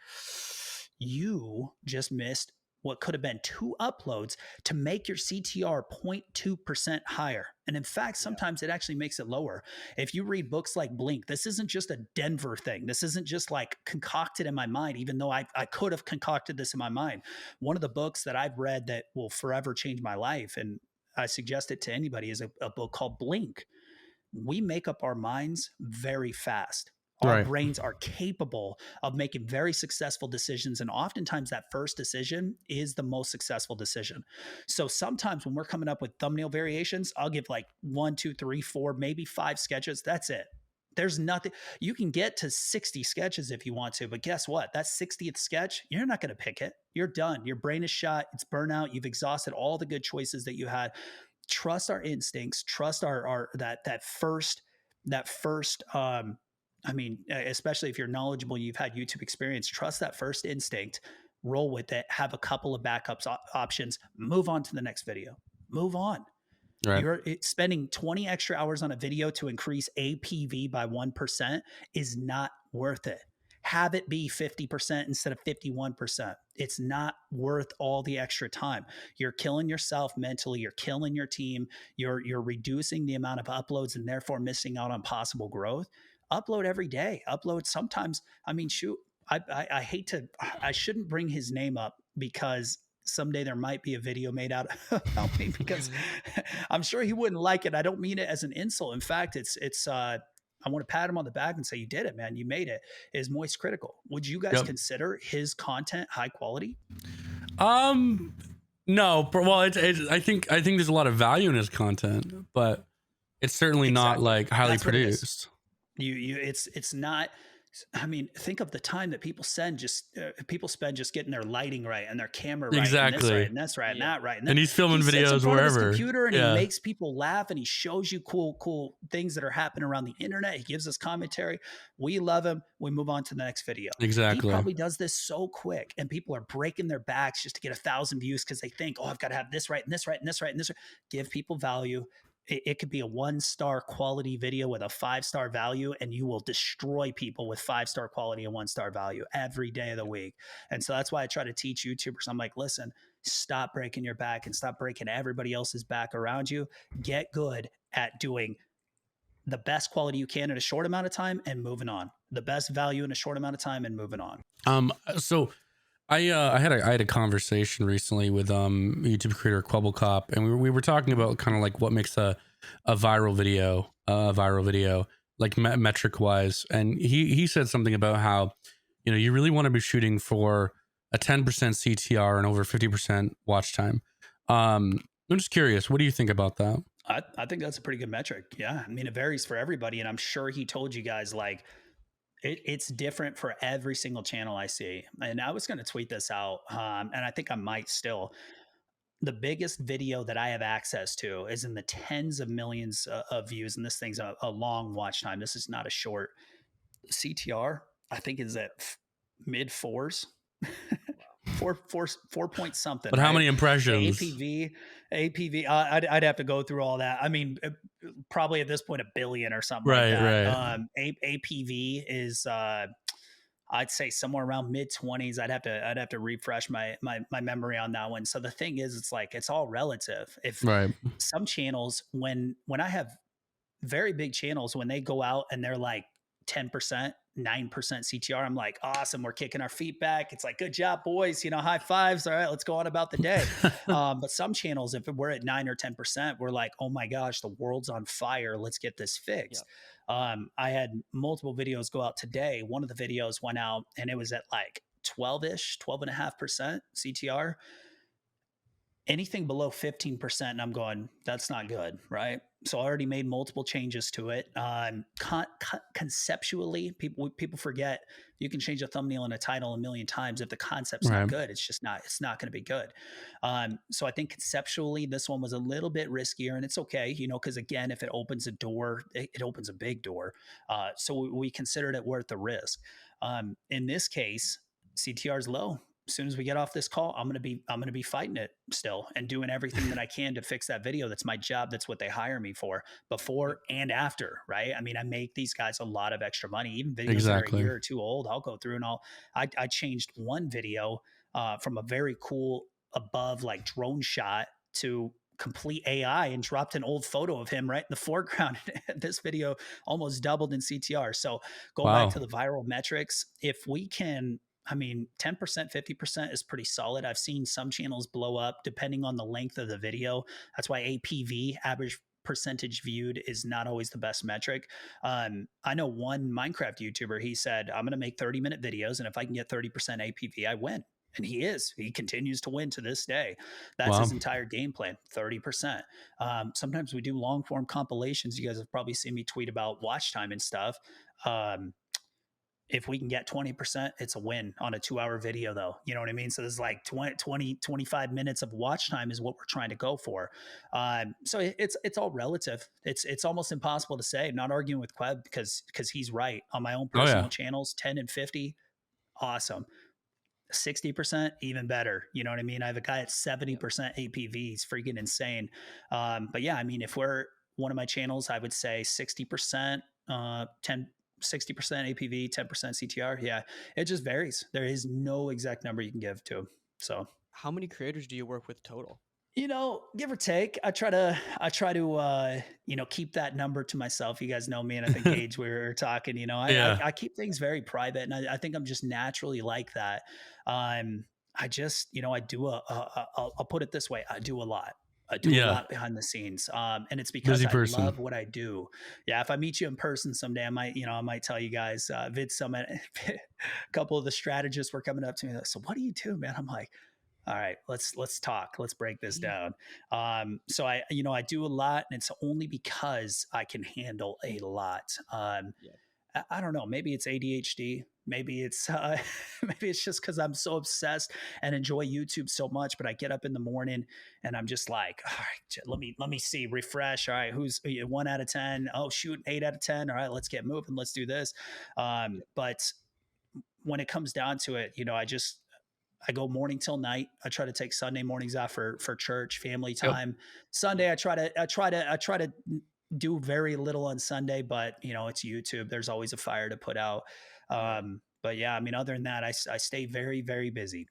you just missed what could have been 2 uploads to make your CTR 0.2% higher. And in fact, sometimes it actually makes it lower. If you read books like Blink, this isn't just a Denver thing. This isn't just like concocted in my mind, even though I could have concocted this in my mind. One of the books that I've read that will forever change my life, and I suggest it to anybody, is a book called Blink. We make up our minds very fast. Our brains are capable of making very successful decisions. And oftentimes that first decision is the most successful decision. So sometimes when we're coming up with thumbnail variations, I'll give like 1, 2, 3, 4, maybe 5 sketches. That's it. There's nothing. You can get to 60 sketches if you want to, but guess what? That 60th sketch, you're not going to pick it. You're done. Your brain is shot. It's burnout. You've exhausted all the good choices that you had. Trust our instincts. Trust that first I mean, especially if you're knowledgeable, you've had YouTube experience, trust that first instinct, roll with it, have a couple of backups options, move on to the next video, move on. Right. You're spending 20 extra hours on a video to increase APV by 1% is not worth it. Have it be 50% instead of 51%. It's not worth all the extra time. You're killing yourself mentally. You're killing your team. You're reducing the amount of uploads and therefore missing out on possible growth. Upload every day. Upload sometimes. I mean, shoot, I hate to, I shouldn't bring his name up because someday there might be a video made out about me because I'm sure he wouldn't like it. I don't mean it as an insult. In fact, I want to pat him on the back and say, you did it, man. You made it. Is Moist Critical. Would you guys consider his content high quality? No. Well, I think there's a lot of value in his content, but It's certainly not Exactly. like highly That's what it is. produced. It's not. I mean, think of the time that people spend just getting their lighting right and their camera right and this right Exactly. and this right and Yeah. that right. And And then he's he filming sits in videos front of his wherever. computer and he Yeah. makes people laugh and he shows you cool things that are happening around the internet. He gives us commentary. We love him. We move on to the next video. He Exactly. probably does this so quick and people are breaking their backs just to get 1,000 views because they think, oh, I've got to have this right and this right and this right and this right. Give people value. It could be a 1-star quality video with a 5-star value, and you will destroy people with 5-star quality and 1-star value every day of the week. And so that's why I try to teach YouTubers. I'm like, listen, stop breaking your back and stop breaking everybody else's back around you. Get good at doing the best quality you can in a short amount of time and moving on. The best value in a short amount of time and moving on. So I had a conversation recently with YouTube creator Quabblecop, and we were talking about kind of like what makes a viral video like metric wise, and he said something about how, you know, you really want to be shooting for a 10% CTR and over 50% watch time. I'm just curious, what do you think about that? I think that's a pretty good metric. Yeah, I mean, it varies for everybody, and I'm sure he told you guys like it's different for every single channel I see. And I was going to tweet this out, and I think I might still. The biggest video that I have access to is in the tens of millions of views, and this thing's a long watch time. This is not a short. CTR, I think, is at mid fours. four point something. But how right? many impressions? APV. I'd have to go through all that. I mean, probably at this point, 1 billion or something like that. Right. APV is, I'd say somewhere around mid 20s. I'd have to refresh my memory on that one. So the thing is, it's like it's all relative. If Right. some channels, when I have very big channels, when they go out and they're like 10%, 9% CTR, I'm like, awesome, we're kicking our feet back. It's like, good job, boys. You know, high fives. All right, let's go on about the day. But some channels, if we're at 9 or 10%, we're like, oh my gosh, the world's on fire. Let's get this fixed. Yeah. I had multiple videos go out today. One of the videos went out and it was at like 12.5% CTR. Anything below 15%, and I'm going, that's not good, right? So I already made multiple changes to it. Conceptually, people forget you can change a thumbnail and a title a million times. If the concept's not good, it's not going to be good. So I think conceptually, this one was a little bit riskier, and it's okay, you know, because again, if it opens a door, it opens a big door. So we considered it worth the risk. In this case, CTR is low. As soon as we get off this call, I'm going to be fighting it still and doing everything that I can to fix that video. That's my job. That's what they hire me for, before and after, right? I mean, I make these guys a lot of extra money. Even videos that are a year or two old, I'll go through and I changed one video from a very cool above like drone shot to complete AI and dropped an old photo of him right in the foreground. This video almost doubled in CTR. So go back to the viral metrics. If we can, I mean, 10%, 50% is pretty solid. I've seen some channels blow up depending on the length of the video. That's why APV, average percentage viewed, is not always the best metric. I know one Minecraft YouTuber, he said, I'm going to make 30-minute videos, and if I can get 30% APV, I win. And he continues to win to this day. That's his entire game plan, 30%. Sometimes we do long form compilations. You guys have probably seen me tweet about watch time and stuff. If we can get 20%, it's a win on a 2-hour video though. You know what I mean? So there's like 20, 25 minutes of watch time is what we're trying to go for. So it's all relative. It's almost impossible to say. I'm not arguing with Queb because he's right. On my own personal channels, 10 and 50, awesome. 60%, even better. You know what I mean? I have a guy at 70% APV. He's freaking insane. But yeah, I mean, if we're one of my channels, I would say 60%, 60% APV, 10% CTR. Yeah, it just varies. There is no exact number you can give to. So how many creators do you work with total? You know, give or take. I try to you know, keep that number to myself. You guys know me, and I think Gage, we were talking, you know, I keep things very private, and I think I'm just naturally like that. I just, you know, I do I'll put it this way. I do a lot. I do a lot behind the scenes. And it's because I love what I do. Yeah. If I meet you in person someday, I might tell you guys, Vid Summit, a couple of the strategists were coming up to me. Like, so what do you do, man? I'm like, All right, let's talk. Let's break this down. So I do a lot, and it's only because I can handle a lot. Yeah. I don't know. Maybe it's ADHD. Maybe it's maybe it's just because I'm so obsessed and enjoy YouTube so much. But I get up in the morning and I'm just like, all right, let me see, refresh. All right, who's 1 out of 10? Oh shoot, 8 out of 10. All right, let's get moving. Let's do this. Yeah. But when it comes down to it, I go morning till night. I try to take Sunday mornings off for church, family Yep. time. Sunday, I try to do very little on Sunday, but it's YouTube. There's always a fire to put out. Right. But yeah, I mean, other than that, I stay very, very busy.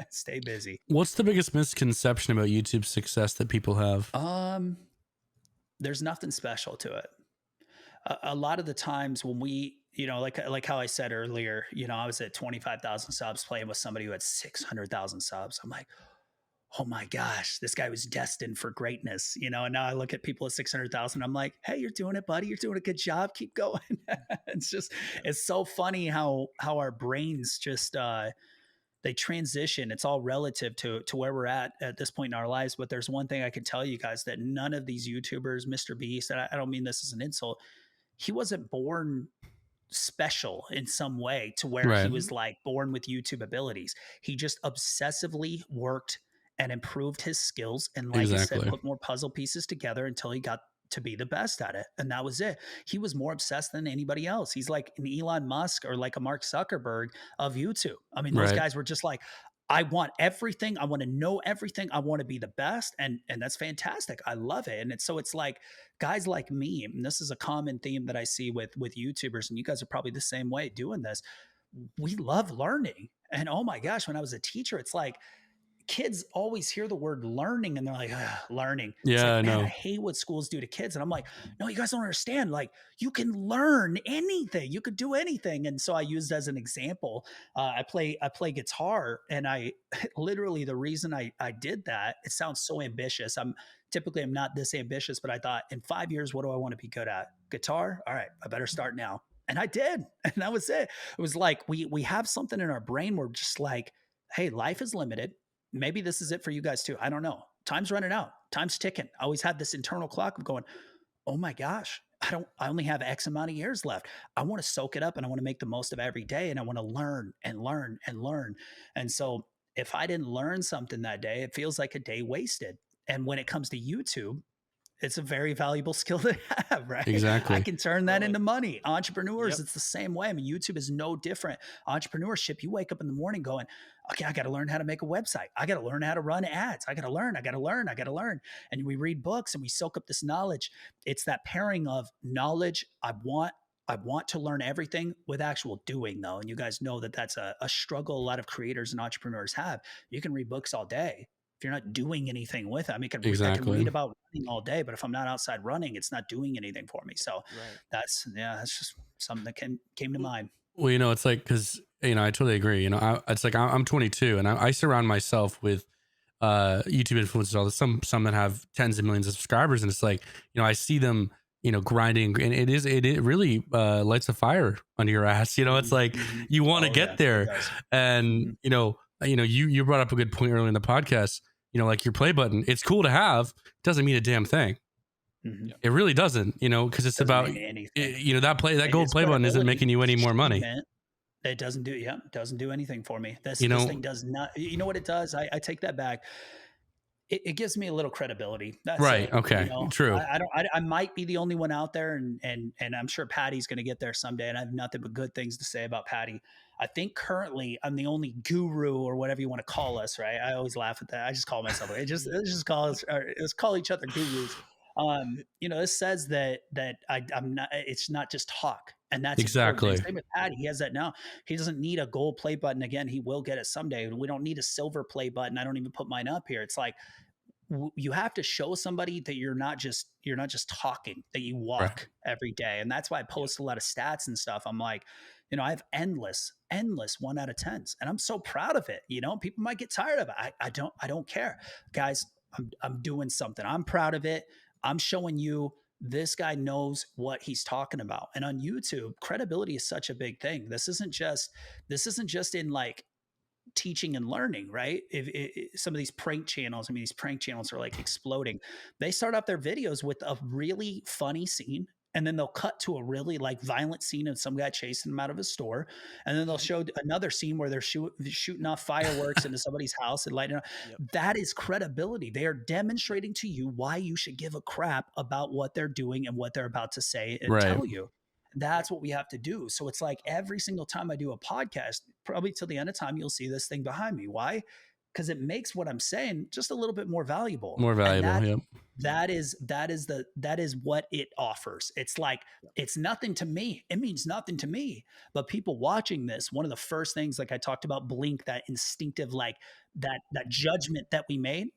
Stay busy. What's the biggest misconception about YouTube's success that people have? There's nothing special to it. A lot of the times when we, like how I said earlier, I was at 25,000 subs playing with somebody who had 600,000 subs. I'm like, oh my gosh, this guy was destined for greatness, and now I look at people at 600,000. I'm like, hey, you're doing it, buddy. You're doing a good job. Keep going. It's so funny how our brains just, they transition. It's all relative to where we're at this point in our lives. But there's one thing I can tell you guys, that none of these YouTubers, Mr. Beast, and I don't mean this as an insult, he wasn't born special in some way to where he Right. was like born with YouTube abilities. He just obsessively worked and improved his skills. And like I said, Exactly. put more puzzle pieces together until he got to be the best at it. And that was it. He was more obsessed than anybody else. He's like an Elon Musk or like a Mark Zuckerberg of YouTube. I mean, those Right. guys were just like, I want everything. I want to know everything. I want to be the best. And that's fantastic. I love it. And it's like guys like me, and this is a common theme that I see with YouTubers, and you guys are probably the same way doing this. We love learning. And oh my gosh, when I was a teacher, it's like kids always hear the word learning and they're like, learning. It's Yeah, like, I man, I know. hate what schools do to kids. And I'm like, no, you guys don't understand. Like, you can learn anything. You could do anything. And so I used as an example, I play guitar, and I literally, the reason I did that, it sounds so ambitious. I'm not this ambitious, but I thought, in 5 years, what do I want to be good at? Guitar. All right, I better start now. And I did. And that was it. It was like, we have something in our brain. We're just like, hey, life is limited. Maybe this is it for you guys too. I don't know. Time's running out. Time's ticking. I always had this internal clock of going, oh my gosh, I only have X amount of years left. I want to soak it up and I want to make the most of every day. And I want to learn and learn and learn. And so if I didn't learn something that day, it feels like a day wasted. And when it comes to YouTube, it's a very valuable skill to have, right? I Exactly. can turn that Totally. into money. Entrepreneurs, Yep. it's the same way. I mean, YouTube is no different. Entrepreneurship, you wake up in the morning going, okay, I got to learn how to make a website. I got to learn how to run ads. I got to learn. And we read books and we soak up this knowledge. It's that pairing of knowledge. I want to learn everything with actual doing, though. And you guys know that that's a struggle a lot of creators and entrepreneurs have. You can read books all day if you're not doing anything with it. I mean, I can Exactly. read about running all day, but if I'm not outside running, it's not doing anything for me. So Right. that's just something that came to mind. Well, it's like, because I totally agree. It's like I'm 22 and I surround myself with YouTube influencers, all this, some that have tens of millions of subscribers, and it's like, I see them, grinding, and it really lights a fire under your ass. It's like you want to get there, and you brought up a good point earlier in the podcast. Like your play button, it's cool to have, doesn't mean a damn thing. Mm-hmm. It really doesn't, because it's Doesn't about mean anything. that gold play button isn't making you any more money. It doesn't do anything for me. This You know- thing does not. You know what it does? I take that back. It gives me a little credibility. That's Right. it. Okay. True. I might be the only one out there, and I'm sure Patty's going to get there someday. And I have nothing but good things to say about Patty. I think currently I'm the only guru, or whatever you want to call us. Right? I always laugh at that. I just call myself. Let's just call us. Let's call each other gurus. This says that I'm not. It's not just talk. And that's Exactly. same with Patty. He has that now. He doesn't need a gold play button again. He will get it someday. We don't need a silver play button. I don't even put mine up here. It's like you have to show somebody that you're not just talking, that you walk every day. And that's why I post a lot of stats and stuff. I'm like, I have endless 1 out of 10s, and I'm so proud of it. People might get tired of it. I don't care, guys. I'm doing something. I'm proud of it. I'm showing you this guy knows what he's talking about. And on YouTube, credibility is such a big thing. This isn't just in like teaching and learning, right? If some of these prank channels, I mean, these prank channels are like exploding. They start off their videos with a really funny scene, and then they'll cut to a really like violent scene of some guy chasing them out of a store, and then they'll show another scene where they're shooting off fireworks into somebody's house and lighting it up. Yep. That is credibility. They are demonstrating to you why you should give a crap about what they're doing and what they're about to say and Right. tell you. That's what we have to do. So it's like every single time I do a podcast, probably till the end of time, you'll see this thing behind me. Why? Because it makes what I'm saying just a little bit more valuable. More valuable. Yep. That is what it offers. It's like, it's nothing to me. It means nothing to me. But people watching this, one of the first things, like I talked about Blink, that instinctive, like that judgment that we made,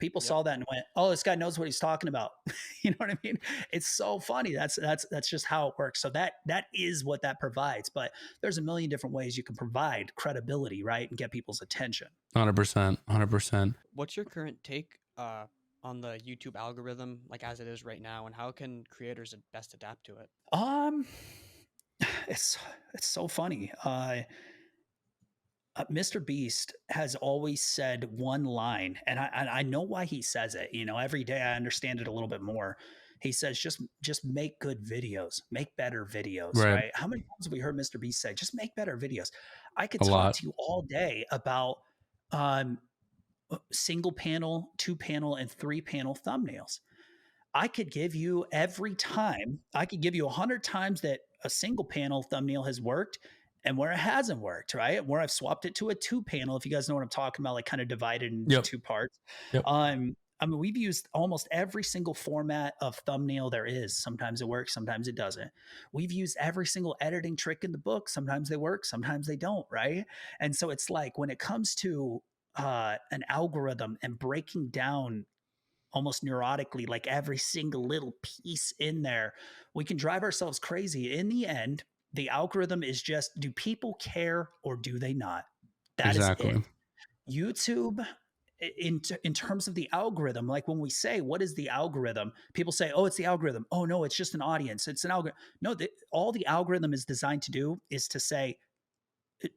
people saw that and went, oh, this guy knows what he's talking about. You know what I mean? It's so funny. That's just how it works. So that is what that provides. But there's a million different ways you can provide credibility, right? And get people's attention. 100%. 100%. What's your current take on the YouTube algorithm, like as it is right now, and how can creators best adapt to it? It's so funny. Mr. Beast has always said one line, and I know why he says it. You know, every day I understand it a little bit more. He says, just make good videos, make better videos, right? How many times have we heard Mr. Beast say, just make better videos? I could talk to you all day about single panel, 2-panel, and 3-panel thumbnails. I could give you every time, I could give you 100 times that a single panel thumbnail has worked and where it hasn't worked, right? Where I've swapped it to a 2-panel, if you guys know what I'm talking about, like kind of divided into 2 parts. I mean, we've used almost every single format of thumbnail there is. Sometimes it works, sometimes it doesn't. We've used every single editing trick in the book. Sometimes they work, sometimes they don't, right? And so it's like when it comes to an algorithm and breaking down almost neurotically, like every single little piece in there, we can drive ourselves crazy. In the end, the algorithm is just, do people care or do they not? That is it. YouTube, in terms of the algorithm, like when we say, what is the algorithm? People say, oh, it's the algorithm. Oh, no, it's just an audience. It's an algorithm. No, all the algorithm is designed to do is to say,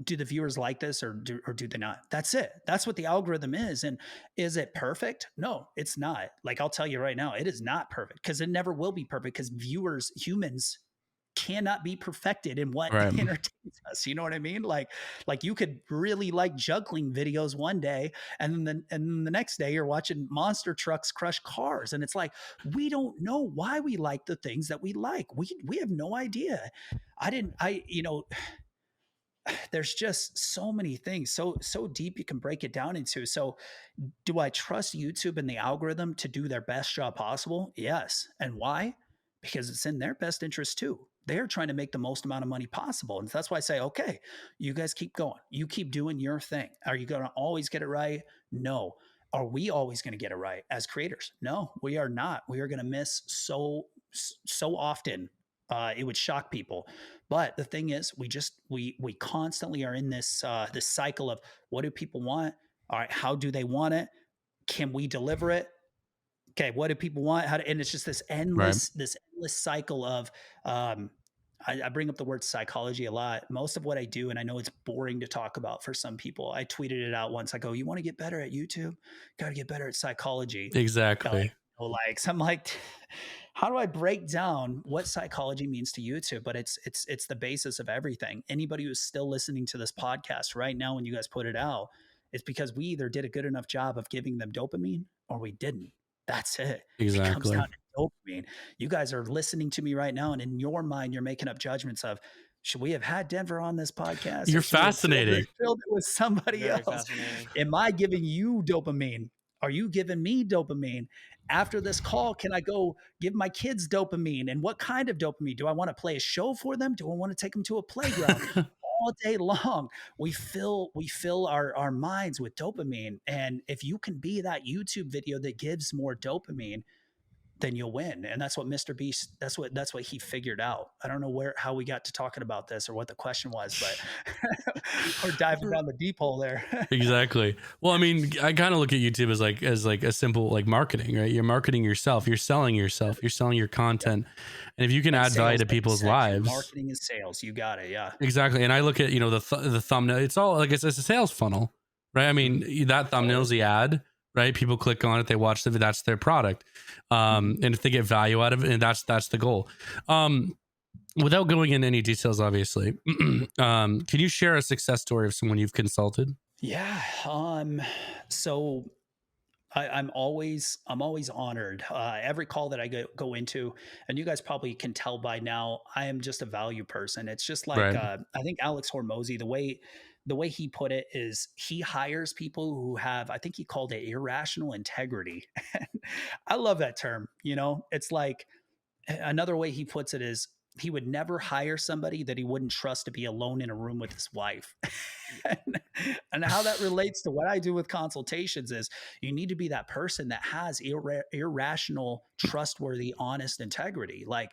do the viewers like this or do they not? That's it. That's what the algorithm is. And is it perfect? No, it's not. Like, I'll tell you right now, it is not perfect, because it never will be perfect, because viewers, humans, cannot be perfected in what entertains us. You know what I mean? Like you could really like juggling videos one day, and then the next day you're watching monster trucks crush cars. And it's like, we don't know why we like the things that we like. We have no idea. There's just so many things, so deep you can break it down into. So do I trust YouTube and the algorithm to do their best job possible? Yes. And why? Because it's in their best interest too. They're trying to make the most amount of money possible. And that's why I say, okay, you guys keep going. You keep doing your thing. Are you going to always get it right? No. Are we always going to get it right as creators? No, we are not. We are going to miss so often. It would shock people. But the thing is, we constantly are in this this cycle of, what do people want? All right, how do they want it? Can we deliver it? Okay, what do people want? And it's just this endless cycle of I bring up the word psychology a lot. Most of what I do, and I know it's boring to talk about for some people, I tweeted it out once. I go, you want to get better at YouTube? Got to get better at psychology. Exactly. So I'm like, how do I break down what psychology means to YouTube? But it's the basis of everything. Anybody who's still listening to this podcast right now, when you guys put it out, it's because we either did a good enough job of giving them dopamine or we didn't. That's it. Exactly. It comes down to dopamine. You guys are listening to me right now, and in your mind, you're making up judgments of, should we have had Denver on this podcast? You're fascinating. Filled it with somebody else. Am I giving you dopamine? Are you giving me dopamine? After this call, can I go give my kids dopamine? And what kind of dopamine? Do I want to play a show for them? Do I want to take them to a playground? All day long, we fill our minds with dopamine. And if you can be that YouTube video that gives more dopamine, then you'll win. And that's what Mr. Beast, that's what he figured out. I don't know how we got to talking about this or what the question was, but we're diving down the deep hole there. Exactly. Well, I mean, I kind of look at YouTube as like a simple like marketing, right? You're marketing yourself, you're selling yourself, you're selling your content. And if you can add value to people's lives, marketing is sales. You got it. Yeah, exactly. And I look at, the thumbnail, it's all like, it's a sales funnel. right? I mean, that thumbnail's the ad, right? People click on it, they watch the, that's their product. And if they get value out of it, and that's the goal. Without going into any details, obviously, can you share a success story of someone you've consulted? Yeah. So I'm always honored. Every call that I go into, and you guys probably can tell by now, I am just a value person. It's just like Right. I think Alex Hormozy, the way he put it is he hires people who have, I think he called it irrational integrity. I love that term. You know, it's like another way he puts it is he would never hire somebody that he wouldn't trust to be alone in a room with his wife. and how that relates to what I do with consultations is you need to be that person that has irrational, trustworthy, honest integrity. Like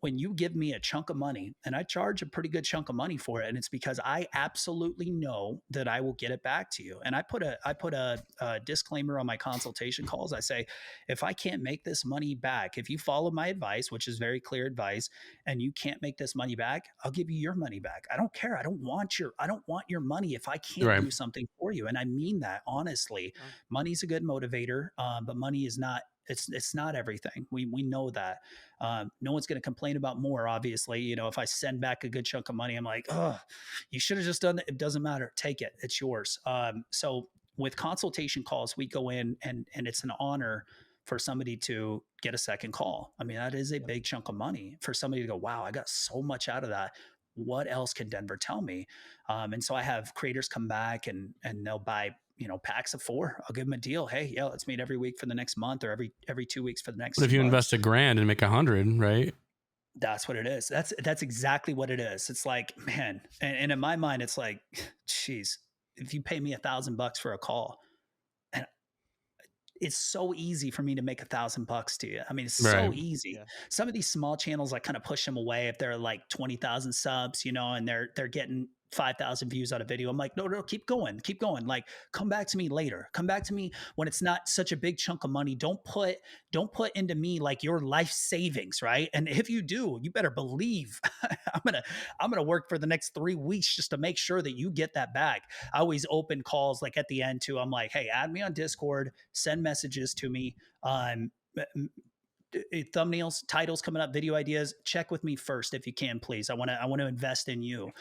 when you give me a chunk of money, and I charge a pretty good chunk of money for it, and it's because I absolutely know that I will get it back to you. And I put a disclaimer on my consultation calls. I say, if I can't make this money back, if you follow my advice, which is very clear advice, and you can't make this money back, I'll give you your money back. I don't care. I don't want your money if I can't Right. do something for you. And I mean that honestly. Money's a good motivator, but money is not. It's not everything. We know that. No one's going to complain about more, obviously. You know, if I send back a good chunk of money, I'm like, oh, you should have just done it. It doesn't matter. Take it. It's yours. So with consultation calls, we go in and it's an honor for somebody to get a second call. I mean, that is a big chunk of money for somebody to go, wow, I got so much out of that. What else can Denver tell me? And so I have creators come back and they'll buy, you know, packs of 4. I'll give them a deal. Hey, yeah, let's meet every week for the next month, or every 2 weeks for the next But if 2 you months. invest $1,000 and make 100, right? That's what it is. That's exactly what it is. It's like, man, and in my mind, it's like, geez, if you pay me $1,000 for a call, and it's so easy for me to make $1,000 to you. I mean, it's so Right. easy. Yeah. Some of these small channels, I kind of push them away if they're like 20,000 subs, you know, and they're getting 5,000 views on a video. I'm like, no, keep going. Like, come back to me later. Come back to me when it's not such a big chunk of money. Don't put into me like your life savings, right? And if you do, you better believe I'm gonna work for the next 3 weeks just to make sure that you get that back. I always open calls like at the end too. I'm like, hey, add me on Discord, send messages to me. Thumbnails, titles coming up, video ideas, check with me first if you can, please. I want to invest in you.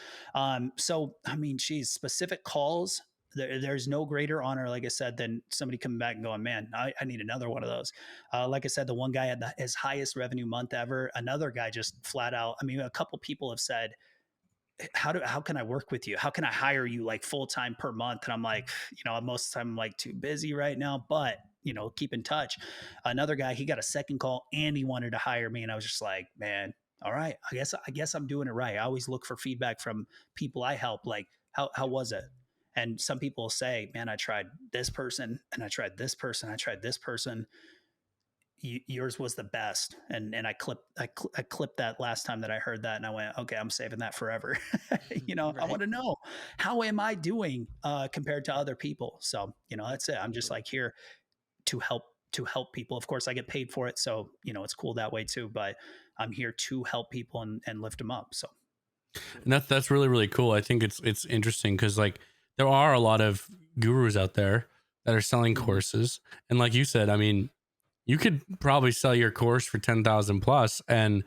So I mean, geez, specific calls. There's no greater honor, like I said, than somebody coming back and going, man, I need another one of those. Like I said, the one guy had his highest revenue month ever. Another guy just flat out. I mean, a couple people have said, how can I work with you? How can I hire you like full time per month? And I'm like, you know, most of the time I'm like too busy right now, but you know, keep in touch. Another guy, he got a second call and he wanted to hire me. And I was just like, man, all right, I guess I'm doing it right. I always look for feedback from people I help. Like, how was it? And some people will say, man, I tried this person and I tried this person. I tried this person. Yours was the best. And I clipped that last time that I heard that. And I went, okay, I'm saving that forever. You know, I want to know, how am I doing compared to other people? So, you know, that's it. I'm just like here to help people. Of course I get paid for it. So, you know, it's cool that way too, but I'm here to help people and lift them up. So. And that's really, really cool. I think it's interesting because like there are a lot of gurus out there that are selling courses. And like you said, I mean, you could probably sell your course for 10,000 plus, and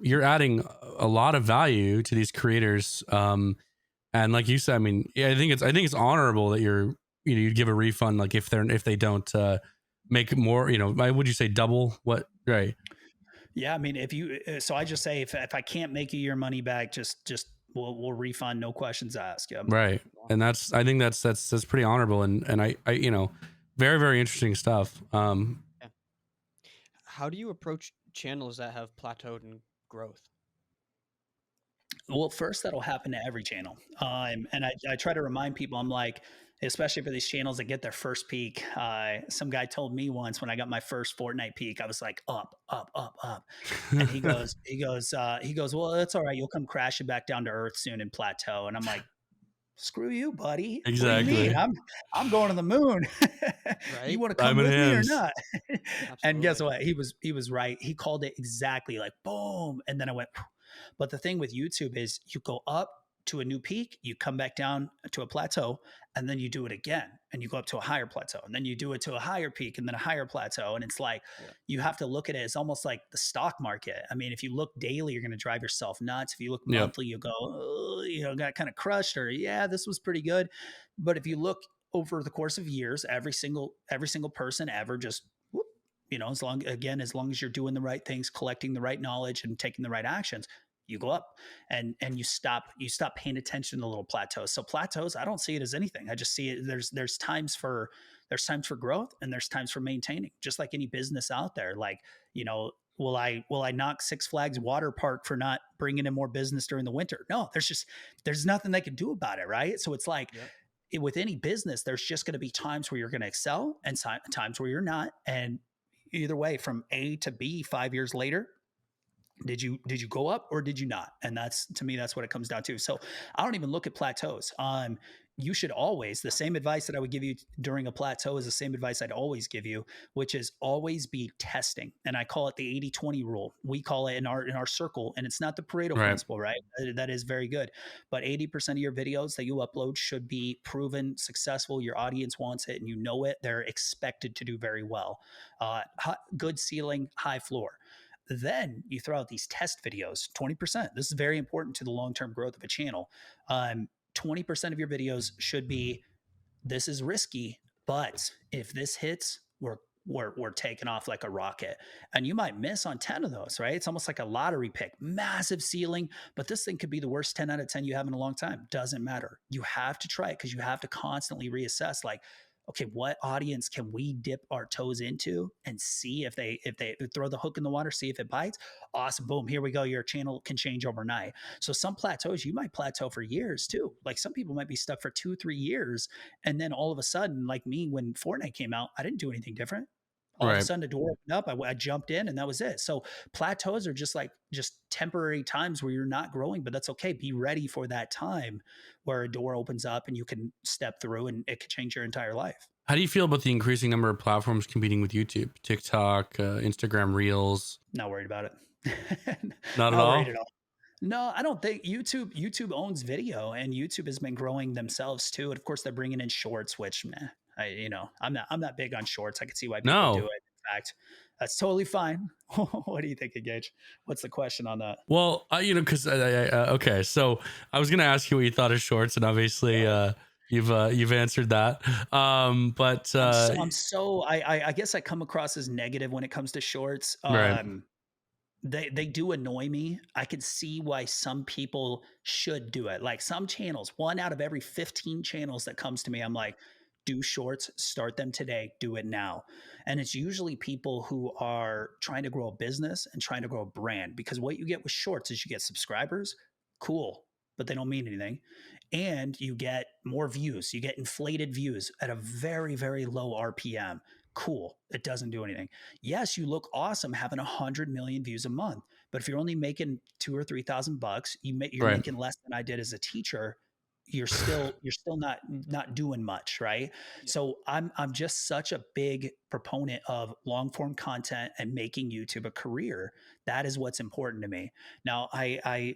you're adding a lot of value to these creators. And like you said, I mean, yeah, I think it's honorable that you give a refund, like if they don't make more, you know, would you say double what? Right. Yeah. I mean, so I just say, if I can't make you your money back, just we'll refund. No questions asked. Yeah. Right. And I think that's pretty honorable. And I, you know, very, very interesting stuff. How do you approach channels that have plateaued in growth? Well, first that'll happen to every channel. And I try to remind people, I'm like, especially for these channels that get their first peak. Some guy told me once when I got my first Fortnite peak, I was like, up. And he goes, well, that's all right. You'll come crashing back down to earth soon and plateau. And I'm like, screw you, buddy. Exactly. What do you mean? I'm going to the moon. Right? You want to come with me or not? And guess Absolutely. what? He was right. He called it exactly, like boom. And then I went, but the thing with YouTube is you go up to a new peak, you come back down to a plateau, and then you do it again, and you go up to a higher plateau, and then you do it to a higher peak, and then a higher plateto. And it's like, you have to look at it as almost like the stock market. I mean, if you look daily, you're going to drive yourself nuts. If you look monthly, you go, oh, you know, got kind of crushed, or yeah, this was pretty good. But if you look over the course of years, every single person ever just, you know, as long as you're doing the right things, collecting the right knowledge, and taking the right actions, you go up, and you stop paying attention to little plateaus. So plateaus, I don't see it as anything. I just see it, there's times for growth, and there's times for maintaining, just like any business out there. Like, you know, will I knock Six Flags water park for not bringing in more business during the winter? No, there's nothing they can do about it, right? So it's like, with any business, there's just going to be times where you're going to excel and times where you're not. And either way, from A to B 5 years later, did you go up or did you not? And that's, to me, that's what it comes down to. So I don't even look at plateaus. You should always, the same advice that I would give you during a plateau is the same advice I'd always give you, which is always be testing. And I call it the 80-20 rule. We call it in our circle, and it's not the Pareto principle, right? That is very good. But 80% of your videos that you upload should be proven successful. Your audience wants it and you know it. They're expected to do very well. Good ceiling, high floor. Then you throw out these test videos, 20%. This is very important to the long-term growth of a channel. 20% of your videos should be, this is risky, but if this hits, we're taking off like a rocket. And you might miss on 10 of those, right? It's almost like a lottery pick, massive ceiling, but this thing could be the worst 10 out of 10 you have in a long time. Doesn't matter. You have to try it, because you have to constantly reassess, like, okay, what audience can we dip our toes into and see if they throw the hook in the water, see if it bites? Awesome. Boom. Here we go. Your channel can change overnight. So some plateaus, you might plateau for years too. Like some people might be stuck for 2-3 years. And then all of a sudden, like me, when Fortnite came out, I didn't do anything different. All of a sudden the door opened up, I jumped in, and that was it. So plateaus are just temporary times where you're not growing, but that's okay. Be ready for that time where a door opens up and you can step through, and it could change your entire life. How do you feel about the increasing number of platforms competing with YouTube, TikTok, Instagram Reels? Not worried about it. Not at all? No, I don't think YouTube owns video, and YouTube has been growing themselves too. And of course they're bringing in shorts, which I'm not big on shorts. I can see why people do it. In fact, that's totally fine. What do you think, Gage? What's the question on that? Well, because okay, so I was gonna ask you what you thought of shorts, and obviously you've answered that. But I guess I come across as negative when it comes to shorts. They do annoy me. I could see why some people should do it. Like some channels, 1 out of every 15 channels that comes to me, I'm like, do shorts, start them today, do it now. And it's usually people who are trying to grow a business and trying to grow a brand, because what you get with shorts is you get subscribers, cool, but they don't mean anything. And you get more views. You get inflated views at a very, very low RPM. Cool. It doesn't do anything. Yes, you look awesome having 100 million views a month, but if you're only making $2,000 or $3,000, you're making less than I did as a teacher. You're still not doing much, right? Yeah. So I'm just such a big proponent of long form content and making YouTube a career. That is what's important to me. Now, I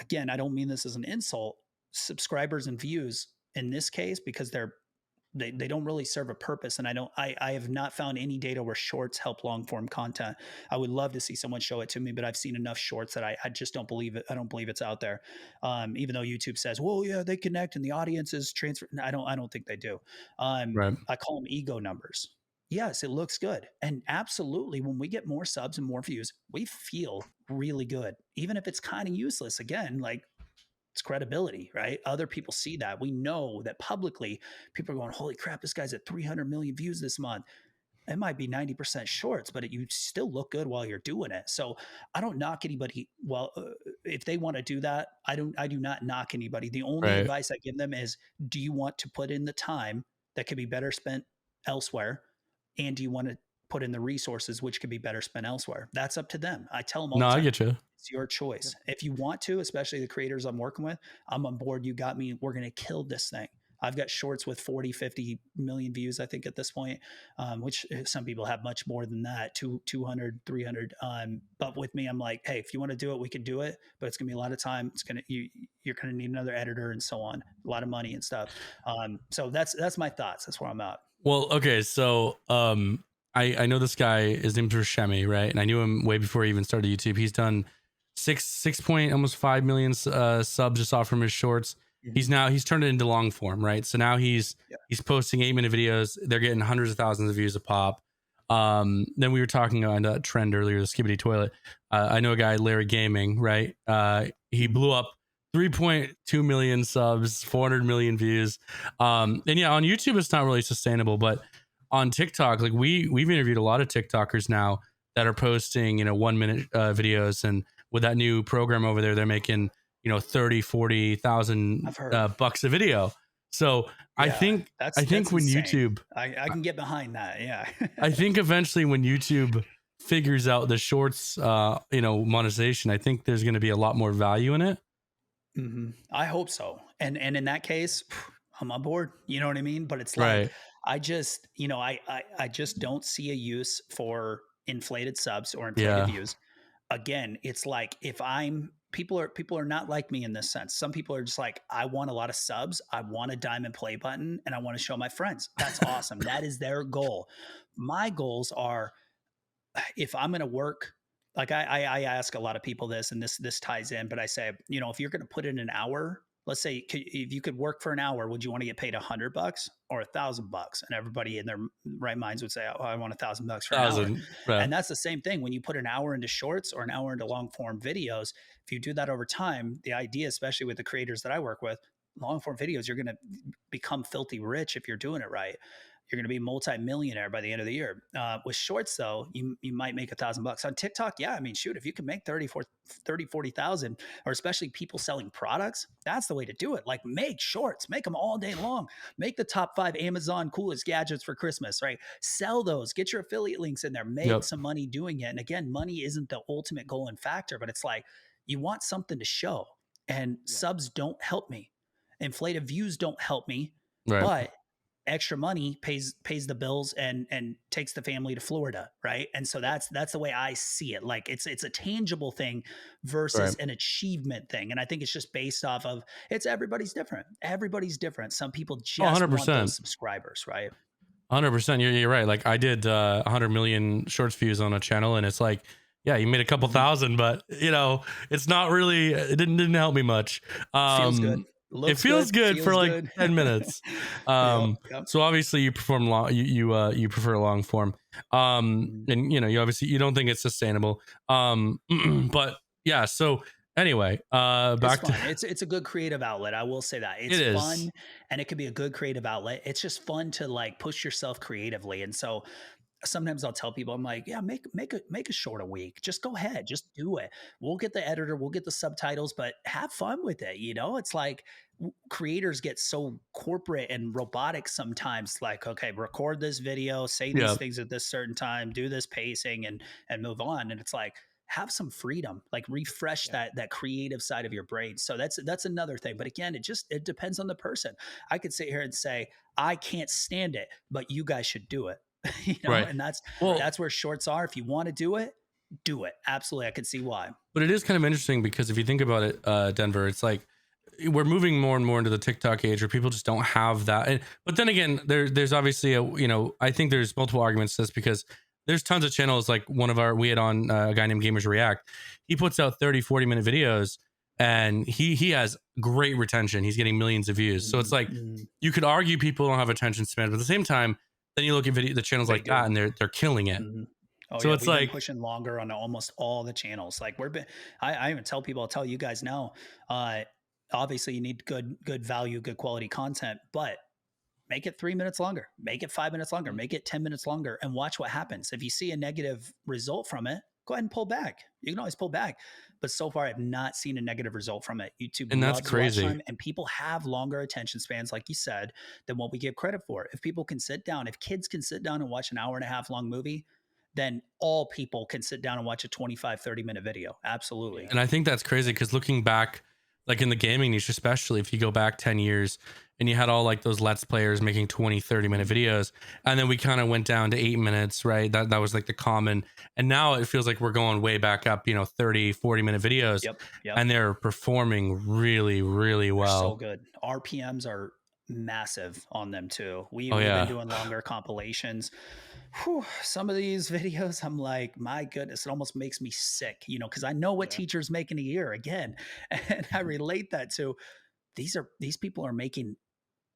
again, I don't mean this as an insult. Subscribers and views in this case, because they don't really serve a purpose. And I have not found any data where shorts help long form content. I would love to see someone show it to me, but I've seen enough shorts that I just don't believe it. I don't believe it's out there. Even though YouTube says, well, yeah, they connect and the audience is transfer. I don't think they do. I call them ego numbers. Yes, it looks good. And absolutely, when we get more subs and more views, we feel really good, even if it's kind of useless. Again, like, it's credibility, right? Other people see that. We know that publicly people are going, holy crap, this guy's at 300 million views this month. It might be 90% shorts, but you still look good while you're doing it. So I don't knock anybody. Well, if they want to do that, I do not knock anybody. The only advice I give them is, do you want to put in the time that could be better spent elsewhere? And do you want to put in the resources, which could be better spent elsewhere? That's up to them. I tell them all the time. I get you. It's your choice. Yeah. If you want to, especially the creators I'm working with, I'm on board. You got me. We're going to kill this thing. I've got shorts with 40, 50 million views, I think at this point, which some people have much more than that, 200, 300. But with me, I'm like, hey, if you want to do it, we can do it, but it's gonna be a lot of time. You're gonna need another editor and so on, a lot of money and stuff. So that's my thoughts. That's where I'm at. Well, okay, so I know this guy. His name's Rashemi, right? And I knew him way before he even started YouTube. He's done almost 5 million subs just off from his shorts. Mm-hmm. He's turned it into long form, right? So now he's posting 8-minute videos. They're getting hundreds of thousands of views a pop. Then we were talking on that trend earlier, the Skibbity Toilet. I know a guy, Larry Gaming, right? He blew up 3.2 million subs, 400 million views. And yeah, on YouTube, it's not really sustainable, but on TikTok, like we've interviewed a lot of TikTokers now that are posting, 1 minute videos. And with that new program over there, they're making, 30, 40,000 bucks a video. So yeah, I think when insane. YouTube, I can get behind that. Yeah. I think eventually when YouTube figures out the shorts, monetization, I think there's going to be a lot more value in it. Mm-hmm. I hope so. And in that case, I'm on board. You know what I mean? But it's like, I just, I just don't see a use for inflated subs or inflated views. Again, it's like if people are not like me in this sense. Some people are just like, I want a lot of subs. I want a diamond play button and I want to show my friends. That's awesome. That is their goal. My goals are, if I'm going to work, like I ask a lot of people this, and this ties in, but I say, if you're going to put in an hour, let's say if you could work for an hour, would you want to get paid $100 or $1,000? And everybody in their right minds would say, oh, I want $1,000 for an hour. Right. And that's the same thing. When you put an hour into shorts or an hour into long form videos, if you do that over time, the idea, especially with the creators that I work with, long form videos, you're going to become filthy rich if you're doing it right. You're going to be multi-millionaire by the end of the year. With shorts, though, you might make $1,000 on TikTok. Yeah, I mean, shoot, if you can make 40,000, or especially people selling products, that's the way to do it. Like, make shorts, make them all day long. Make the top 5 Amazon coolest gadgets for Christmas, right? Sell those, get your affiliate links in there, make some money doing it. And again, money isn't the ultimate goal and factor, but it's like you want something to show. And subs don't help me. Inflated views don't help me, but extra money pays the bills and takes the family to Florida, right? And so that's the way I see it. Like it's a tangible thing versus an achievement thing. And I think it's just based off of everybody's different. Everybody's different. Some people just want those subscribers, right? 100%. You're right. Like I did 100 million shorts views on a channel, and it's like, yeah, you made a couple thousand, but it's not really. It didn't help me much. Feels good. It feels good for like 10 minutes. So obviously you perform long, you prefer long form. And you obviously you don't think it's sustainable. But yeah, so anyway, back to it's a good creative outlet. I will say that it's fun and it can be a good creative outlet. It's just fun to like push yourself creatively. And so sometimes I'll tell people, I'm like, yeah, make a short a week. Just go ahead, just do it. We'll get the editor, we'll get the subtitles, but have fun with it. It's like creators get so corporate and robotic sometimes. Like, okay, record this video, say these things at this certain time, do this pacing, and move on. And it's like, have some freedom, like refresh that creative side of your brain. So that's another thing. But again, it depends on the person. I could sit here and say, I can't stand it, but you guys should do it. And that's where shorts are. If you want to do it, absolutely. I can see why. But it is kind of interesting because if you think about it, Denver, it's like we're moving more and more into the TikTok age where people just don't have that. But then again, there's obviously I think there's multiple arguments to this because there's tons of channels. Like we had on a guy named Gamers React. He puts out 30, 40-minute videos and he has great retention. He's getting millions of views. So it's like you could argue people don't have attention span, but at the same time, then you look at the channels like that, and they're killing it. Oh, so it's like pushing longer on almost all the channels. Like I even tell people, I'll tell you guys now. Obviously, you need good value, good quality content, but make it 3 minutes longer, make it 5 minutes longer, make it 10 minutes longer, and watch what happens. If you see a negative result from it, go ahead and pull back. You can always pull back. But so far, I've not seen a negative result from it. YouTube and that's crazy. Watch time, and people have longer attention spans, like you said, than what we give credit for. If people can sit down, if kids can sit down and watch an hour and a half long movie, then all people can sit down and watch a 25, 30-minute video. Absolutely. And I think that's crazy because looking back like in the gaming niche, especially if you go back 10 years and you had all like those Let's Players making 20, 30-minute videos. And then we kind of went down to 8 minutes, right? That was like the common. And now it feels like we're going way back up, 30, 40-minute videos. Yep. Yep. And they're performing really, really They're well. so good. RPMs are massive on them too. We've yeah. been doing longer compilations. Whew, some of these videos, I'm like, my goodness, it almost makes me sick, because I know what teachers make in a year again. And I relate that to these people are making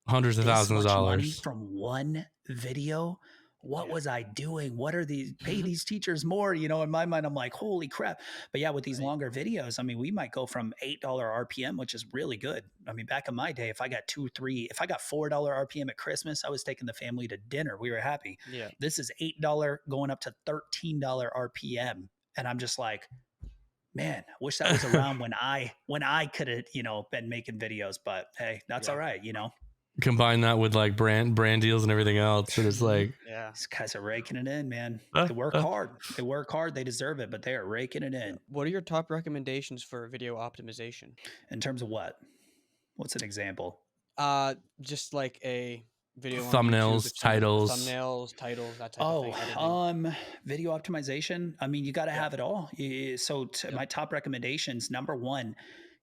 hundreds of thousands of money dollars from one video. What was I doing? What are these? Pay these teachers more, in my mind, I'm like, holy crap. But yeah, with these longer videos, I mean, we might go from $8 RPM, which is really good. I mean, back in my day, if I got if I got $4 RPM at Christmas, I was taking the family to dinner. We were happy. Yeah. This is $8 going up to $13 RPM. And I'm just like, man, I wish that was around when I could have, been making videos, but hey, that's all right. Combine that with like brand deals and everything else, and it's like, these guys are raking it in, man. They work hard. They work hard. They deserve it, but they are raking it in. What are your top recommendations for video optimization? In terms of what? What's an example? Just like a video thumbnails, titles, that type of thing. Video optimization. I mean, you got to have it all. So my top recommendations, number one,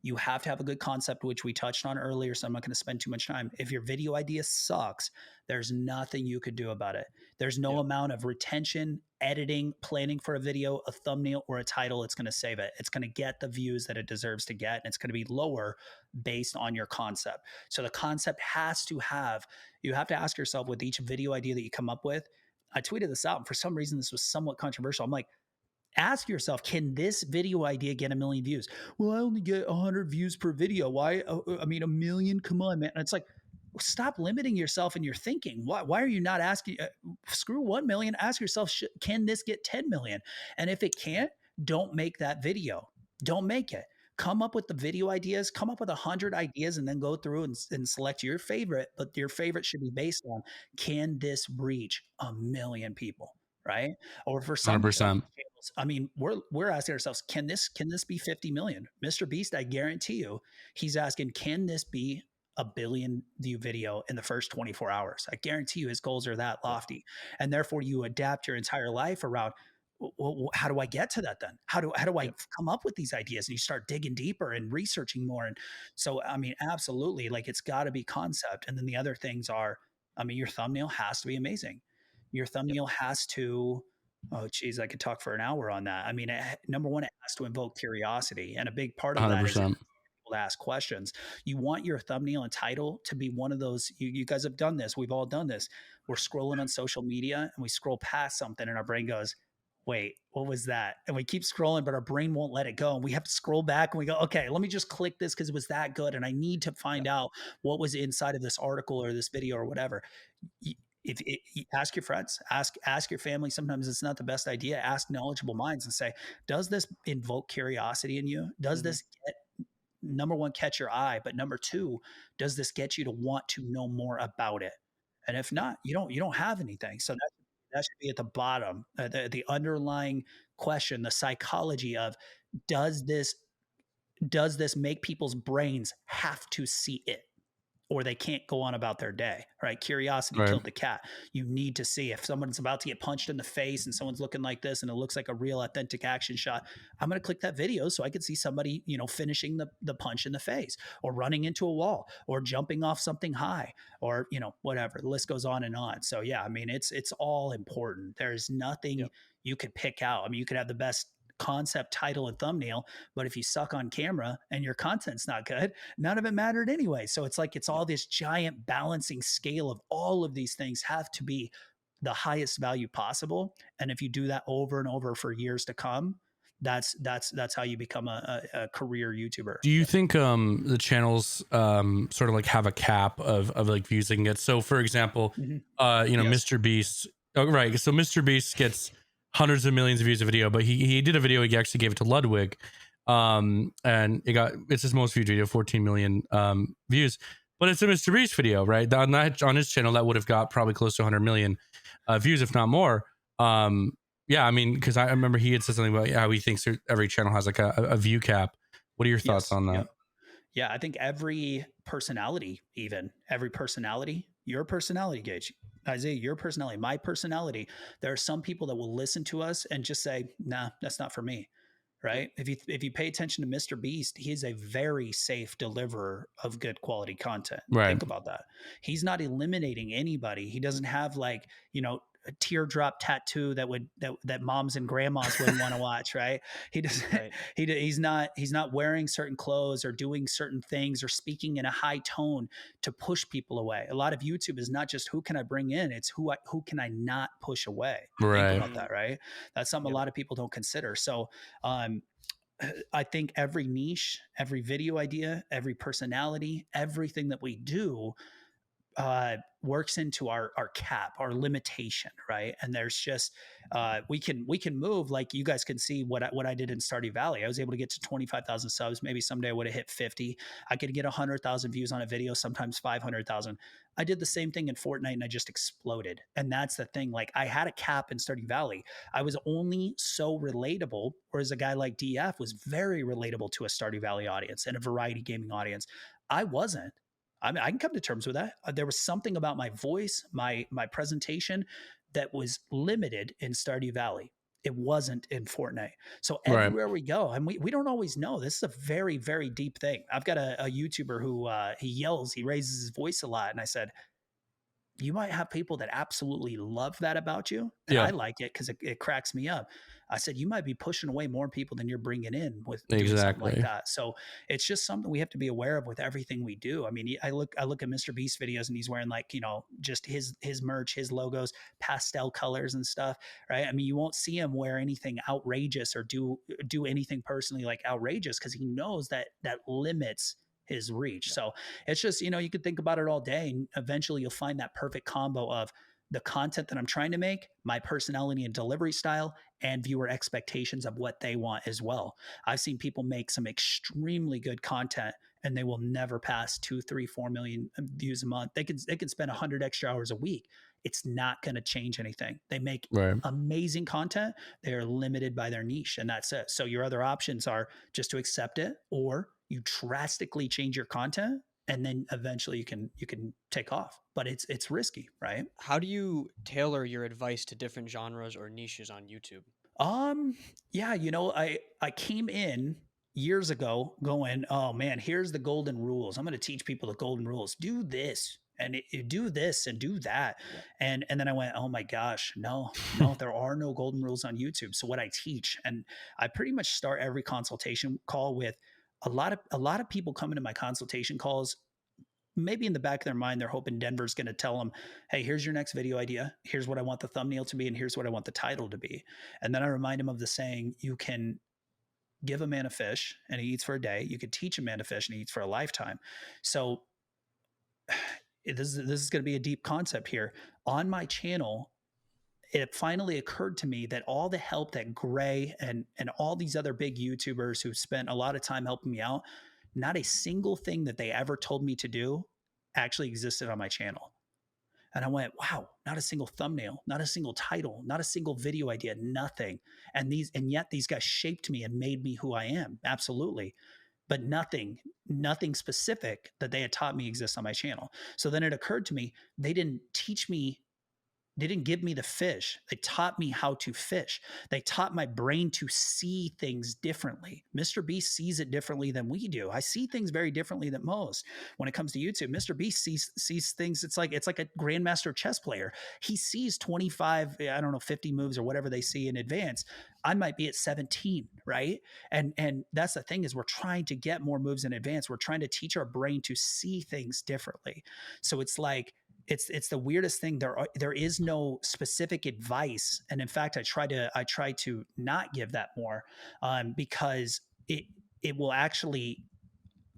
you have to have a good concept, which we touched on earlier, so I'm not going to spend too much time. If your video idea sucks, there's nothing you could do about it. There's no amount of retention, editing, planning for a video, a thumbnail, or a title. It's going to save it. It's going to get the views that it deserves to get, and it's going to be lower based on your concept. So the concept has to you have to ask yourself with each video idea that you come up with. I tweeted this out, and for some reason, this was somewhat controversial. I'm like, ask yourself, can this video idea get 1 million views? Well, I only get 100 views per video. Why? I mean, 1 million, come on, man. And it's like, stop limiting yourself in your thinking. Why are you not asking, screw 1 million, ask yourself, can this get 10 million? And if it can't, don't make that video. Don't make it. Come up with the video ideas, come up with 100 ideas, and then go through and select your favorite, but your favorite should be based on, can this reach 1 million people? Right? Or for some 100%. I mean, we're asking ourselves, can this be 50 million? Mr. Beast, I guarantee you, he's asking, can this be a 1 billion view video in the first 24 hours? I guarantee you his goals are that lofty. And therefore you adapt your entire life around, well, how do I get to that then? How do I come up with these ideas? And you start digging deeper and researching more. And so, I mean, absolutely, like, it's got to be concept. And then the other things are, I mean, your thumbnail has to be amazing. Your thumbnail has to, oh geez, I could talk for an hour on that. I mean, number one, it has to invoke curiosity. And a big part of 100%. that is people to ask questions. You want your thumbnail and title to be one of those, you guys have done this. We've all done this. We're scrolling on social media and we scroll past something and our brain goes, wait, what was that? And we keep scrolling, but our brain won't let it go. And we have to scroll back and we go, okay, let me just click this because it was that good. And I need to find out what was inside of this article or this video or whatever. If ask your friends, ask your family. Sometimes it's not the best idea. Ask knowledgeable minds and say, does this invoke curiosity in you? Does this number one, catch your eye? But number two, does this get you to want to know more about it? And if not, you don't have anything. So that should be at the bottom. The underlying question, the psychology of, does this make people's brains have to see it? Or they can't go on about their day, right? Curiosity killed the cat. You need to see if someone's about to get punched in the face and someone's looking like this and it looks like a real authentic action shot. I'm going to click that video so I can see somebody, finishing the punch in the face or running into a wall or jumping off something high or, whatever. The list goes on and on. So yeah, I mean, it's all important. There's nothing you could pick out. I mean, you could have the best concept, title, and thumbnail, but if you suck on camera and your content's not good, none of it mattered anyway. So it's like, it's all this giant balancing scale of all of these things have to be the highest value possible. And if you do that over and over for years to come, that's how you become a career YouTuber. Do you think the channels sort of like have a cap of like views they can get? So for example, Mr. Beast. Oh, right. So Mr. Beast gets hundreds of millions of views a video, but he did a video. He actually gave it to Ludwig, and it's his most viewed video, 14 million views. But it's a Mr. Beast video, right? On his channel, that would have got probably close to 100 million views, if not more. Yeah, I mean, because I remember he had said something about how he thinks every channel has like a view cap. What are your thoughts on that? Yeah, I think every personality, your personality, Gage, Isaiah, your personality, my personality. There are some people that will listen to us and just say, "Nah, that's not for me." Yep. Right? If you pay attention to Mr. Beast, he is a very safe deliverer of good quality content. Right. Think about that. He's not eliminating anybody. He doesn't have like, a teardrop tattoo that moms and grandmas wouldn't want to watch, right? He doesn't Right. he's not wearing certain clothes or doing certain things or speaking in a high tone to push people away. A lot of YouTube is not just who can I bring in, it's who can I not push away. Think Right. about that, right? That's something a Yep. lot of people don't consider. So um, I think every niche, every video idea, every personality, everything that we do works into our cap, our limitation, right? And there's just we can move, like you guys can see what I did in Stardew Valley. I was able to get to 25,000 subs. Maybe someday I would have hit 50. I could get 100,000 views on a video, sometimes 500,000. I did the same thing in Fortnite and I just exploded. And that's the thing. Like I had a cap in Stardew Valley. I was only so relatable, whereas a guy like DF was very relatable to a Stardew Valley audience and a variety gaming audience. I wasn't. I mean, I can come to terms with that. There was something about my voice, my presentation, that was limited in Stardew Valley. It wasn't in Fortnite. So Right. everywhere we go, and we don't always know. This is a very, very deep thing. I've got a YouTuber who he yells, he raises his voice a lot, and I said, you might have people that absolutely love that about you. And Yeah. I like it because it cracks me up. I said, you might be pushing away more people than you're bringing in with doing something like Exactly. that. So it's just something we have to be aware of with everything we do. I mean, I look at Mr. Beast videos and he's wearing like, just his merch, his logos, pastel colors and stuff. Right. I mean, you won't see him wear anything outrageous or do anything personally like outrageous because he knows that limits his reach. Yeah. So it's just, you could think about it all day and eventually you'll find that perfect combo of the content that I'm trying to make, my personality and delivery style, and viewer expectations of what they want as well. I've seen people make some extremely good content and they will never pass 2, 3, 4 million views a month. They can spend 100 extra hours a week. It's not going to change anything. They make Right. amazing content. They are limited by their niche and that's it. So your other options are just to accept it, or you drastically change your content and then eventually you can take off, but it's risky, right? How do you tailor your advice to different genres or niches on YouTube? Yeah, I came in years ago going, oh man, here's the golden rules. I'm going to teach people the golden rules. Do this and do this and do that. Yeah. And then I went, oh my gosh, no, there are no golden rules on YouTube. So what I teach, and I pretty much start every consultation call with a lot of people come into my consultation calls. Maybe in the back of their mind, they're hoping Denver's going to tell them, hey, here's your next video idea. Here's what I want the thumbnail to be. And here's what I want the title to be. And then I remind them of the saying, you can give a man a fish and he eats for a day. You could teach a man to fish and he eats for a lifetime. So this is going to be a deep concept here. On my channel, it finally occurred to me that all the help that Gray and all these other big YouTubers who spent a lot of time helping me out, not a single thing that they ever told me to do actually existed on my channel. And I went, wow, not a single thumbnail, not a single title, not a single video idea, nothing. And yet these guys shaped me and made me who I am. Absolutely. But nothing specific that they had taught me exists on my channel. So then it occurred to me, they didn't give me the fish. They taught me how to fish. They taught my brain to see things differently. Mr. Beast sees it differently than we do. I see things very differently than most. When it comes to YouTube, Mr. Beast sees things. It's like a grandmaster chess player. He sees 25, 50 moves or whatever they see in advance. I might be at 17, right? And that's the thing, is we're trying to get more moves in advance. We're trying to teach our brain to see things differently. So it's like, it's the weirdest thing. There is no specific advice, and in fact, I try to not give that more, because it will actually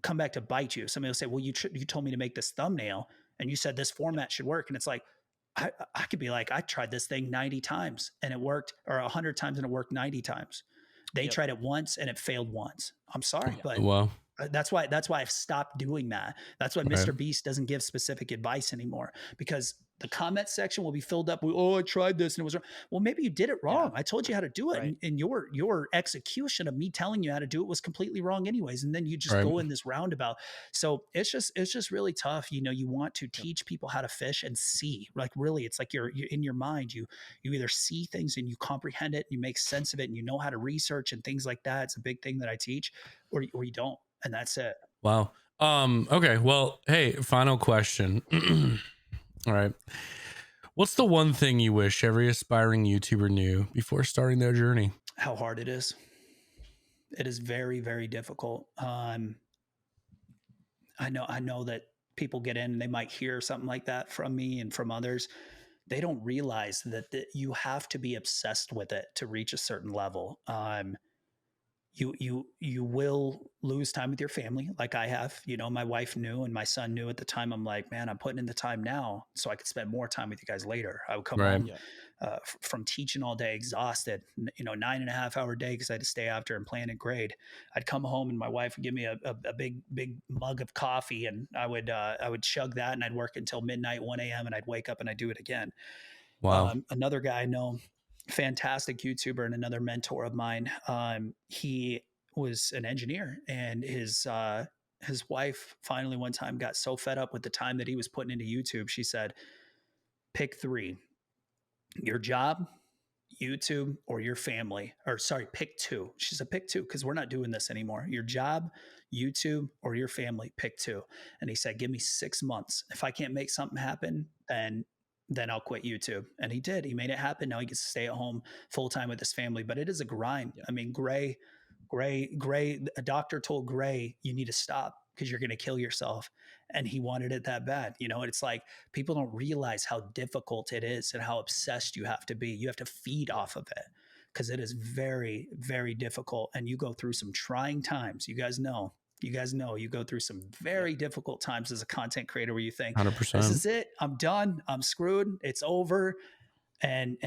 come back to bite you. Somebody will say, "Well, you told me to make this thumbnail, and you said this format should work," and it's like, I could be like, I tried this thing 90 times and it worked, or 100 times and it worked 90 times. They tried it once and it failed once. I'm sorry, but Well, that's why I've stopped doing that. That's why Mr. Beast doesn't give specific advice anymore, because The comment section will be filled up with, oh, I tried this and it was wrong. Well, maybe you did it wrong. I told you how to do it. Right. And your execution of me telling you how to do it was completely wrong anyways. And then you just go in this roundabout. So it's just really tough. You know, you want to teach people how to fish and see, like, really, it's like you're in your mind, you either see things and you comprehend it, you make sense of it, and you know how to research and things like that. It's a big thing that I teach, or you don't. And that's it. Wow. Okay. Well, hey, final question. All right. What's the one thing you wish every aspiring YouTuber knew before starting their journey? How hard it is. It is very, very difficult. I know that people get in and they might hear something like that from me and from others. They don't realize that you have to be obsessed with it to reach a certain level. You will lose time with your family, like I have. You know, my wife knew and my son knew at the time. I'm like, man, I'm putting in the time now so I could spend more time with you guys later. I would come home from teaching all day, exhausted, 9.5 hour day because I had to stay after and plan and grade. I'd come home and my wife would give me a big mug of coffee, and I would chug that, and I'd work until midnight, 1 a.m. and I'd wake up and I'd do it again. Wow. Another guy I know, fantastic YouTuber and another mentor of mine. He was an engineer, and his wife finally one time got so fed up with the time that he was putting into YouTube. She said, pick 3, your job, YouTube, or your family. Or sorry, pick 2. She said, pick 2, because we're not doing this anymore. Your job, YouTube, or your family, pick 2. And he said, give me 6 months. If I can't make something happen, then I'll quit YouTube. And he did. He made it happen. Now he gets to stay at home full time with his family, but it is a grind. I mean, Gray, a doctor told Gray, you need to stop because you're going to kill yourself. And he wanted it that bad. It's like people don't realize how difficult it is and how obsessed you have to be. You have to feed off of it because it is very, very difficult. And you go through some trying times. You guys know you go through some very difficult times as a content creator where you think 100%. This is it. I'm done. I'm screwed. It's over. And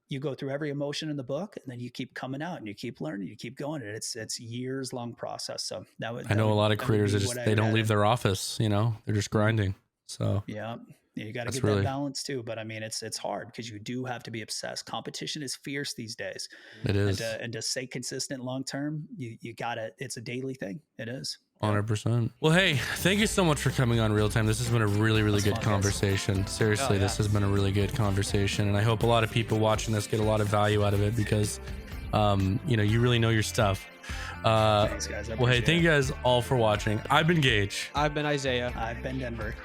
you go through every emotion in the book, and then you keep coming out and you keep learning, you keep going. And it's years long process. So I know a lot of creators that they don't leave their office, they're just grinding. So yeah, you got to get that balance too. But I mean, it's hard because you do have to be obsessed. Competition is fierce these days. It is. And to stay consistent long term, you gotta, it's a daily thing. It is. 100%. Well, hey, thank you so much for coming on RealTime. This has been a really, really good conversation. Seriously, this has been a really good conversation. And I hope a lot of people watching this get a lot of value out of it because, you really know your stuff. Thanks, guys. Well, hey, thank you guys all for watching. I've been Gage. I've been Isaiah. I've been Denver.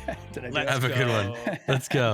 Have a good one. Let's go.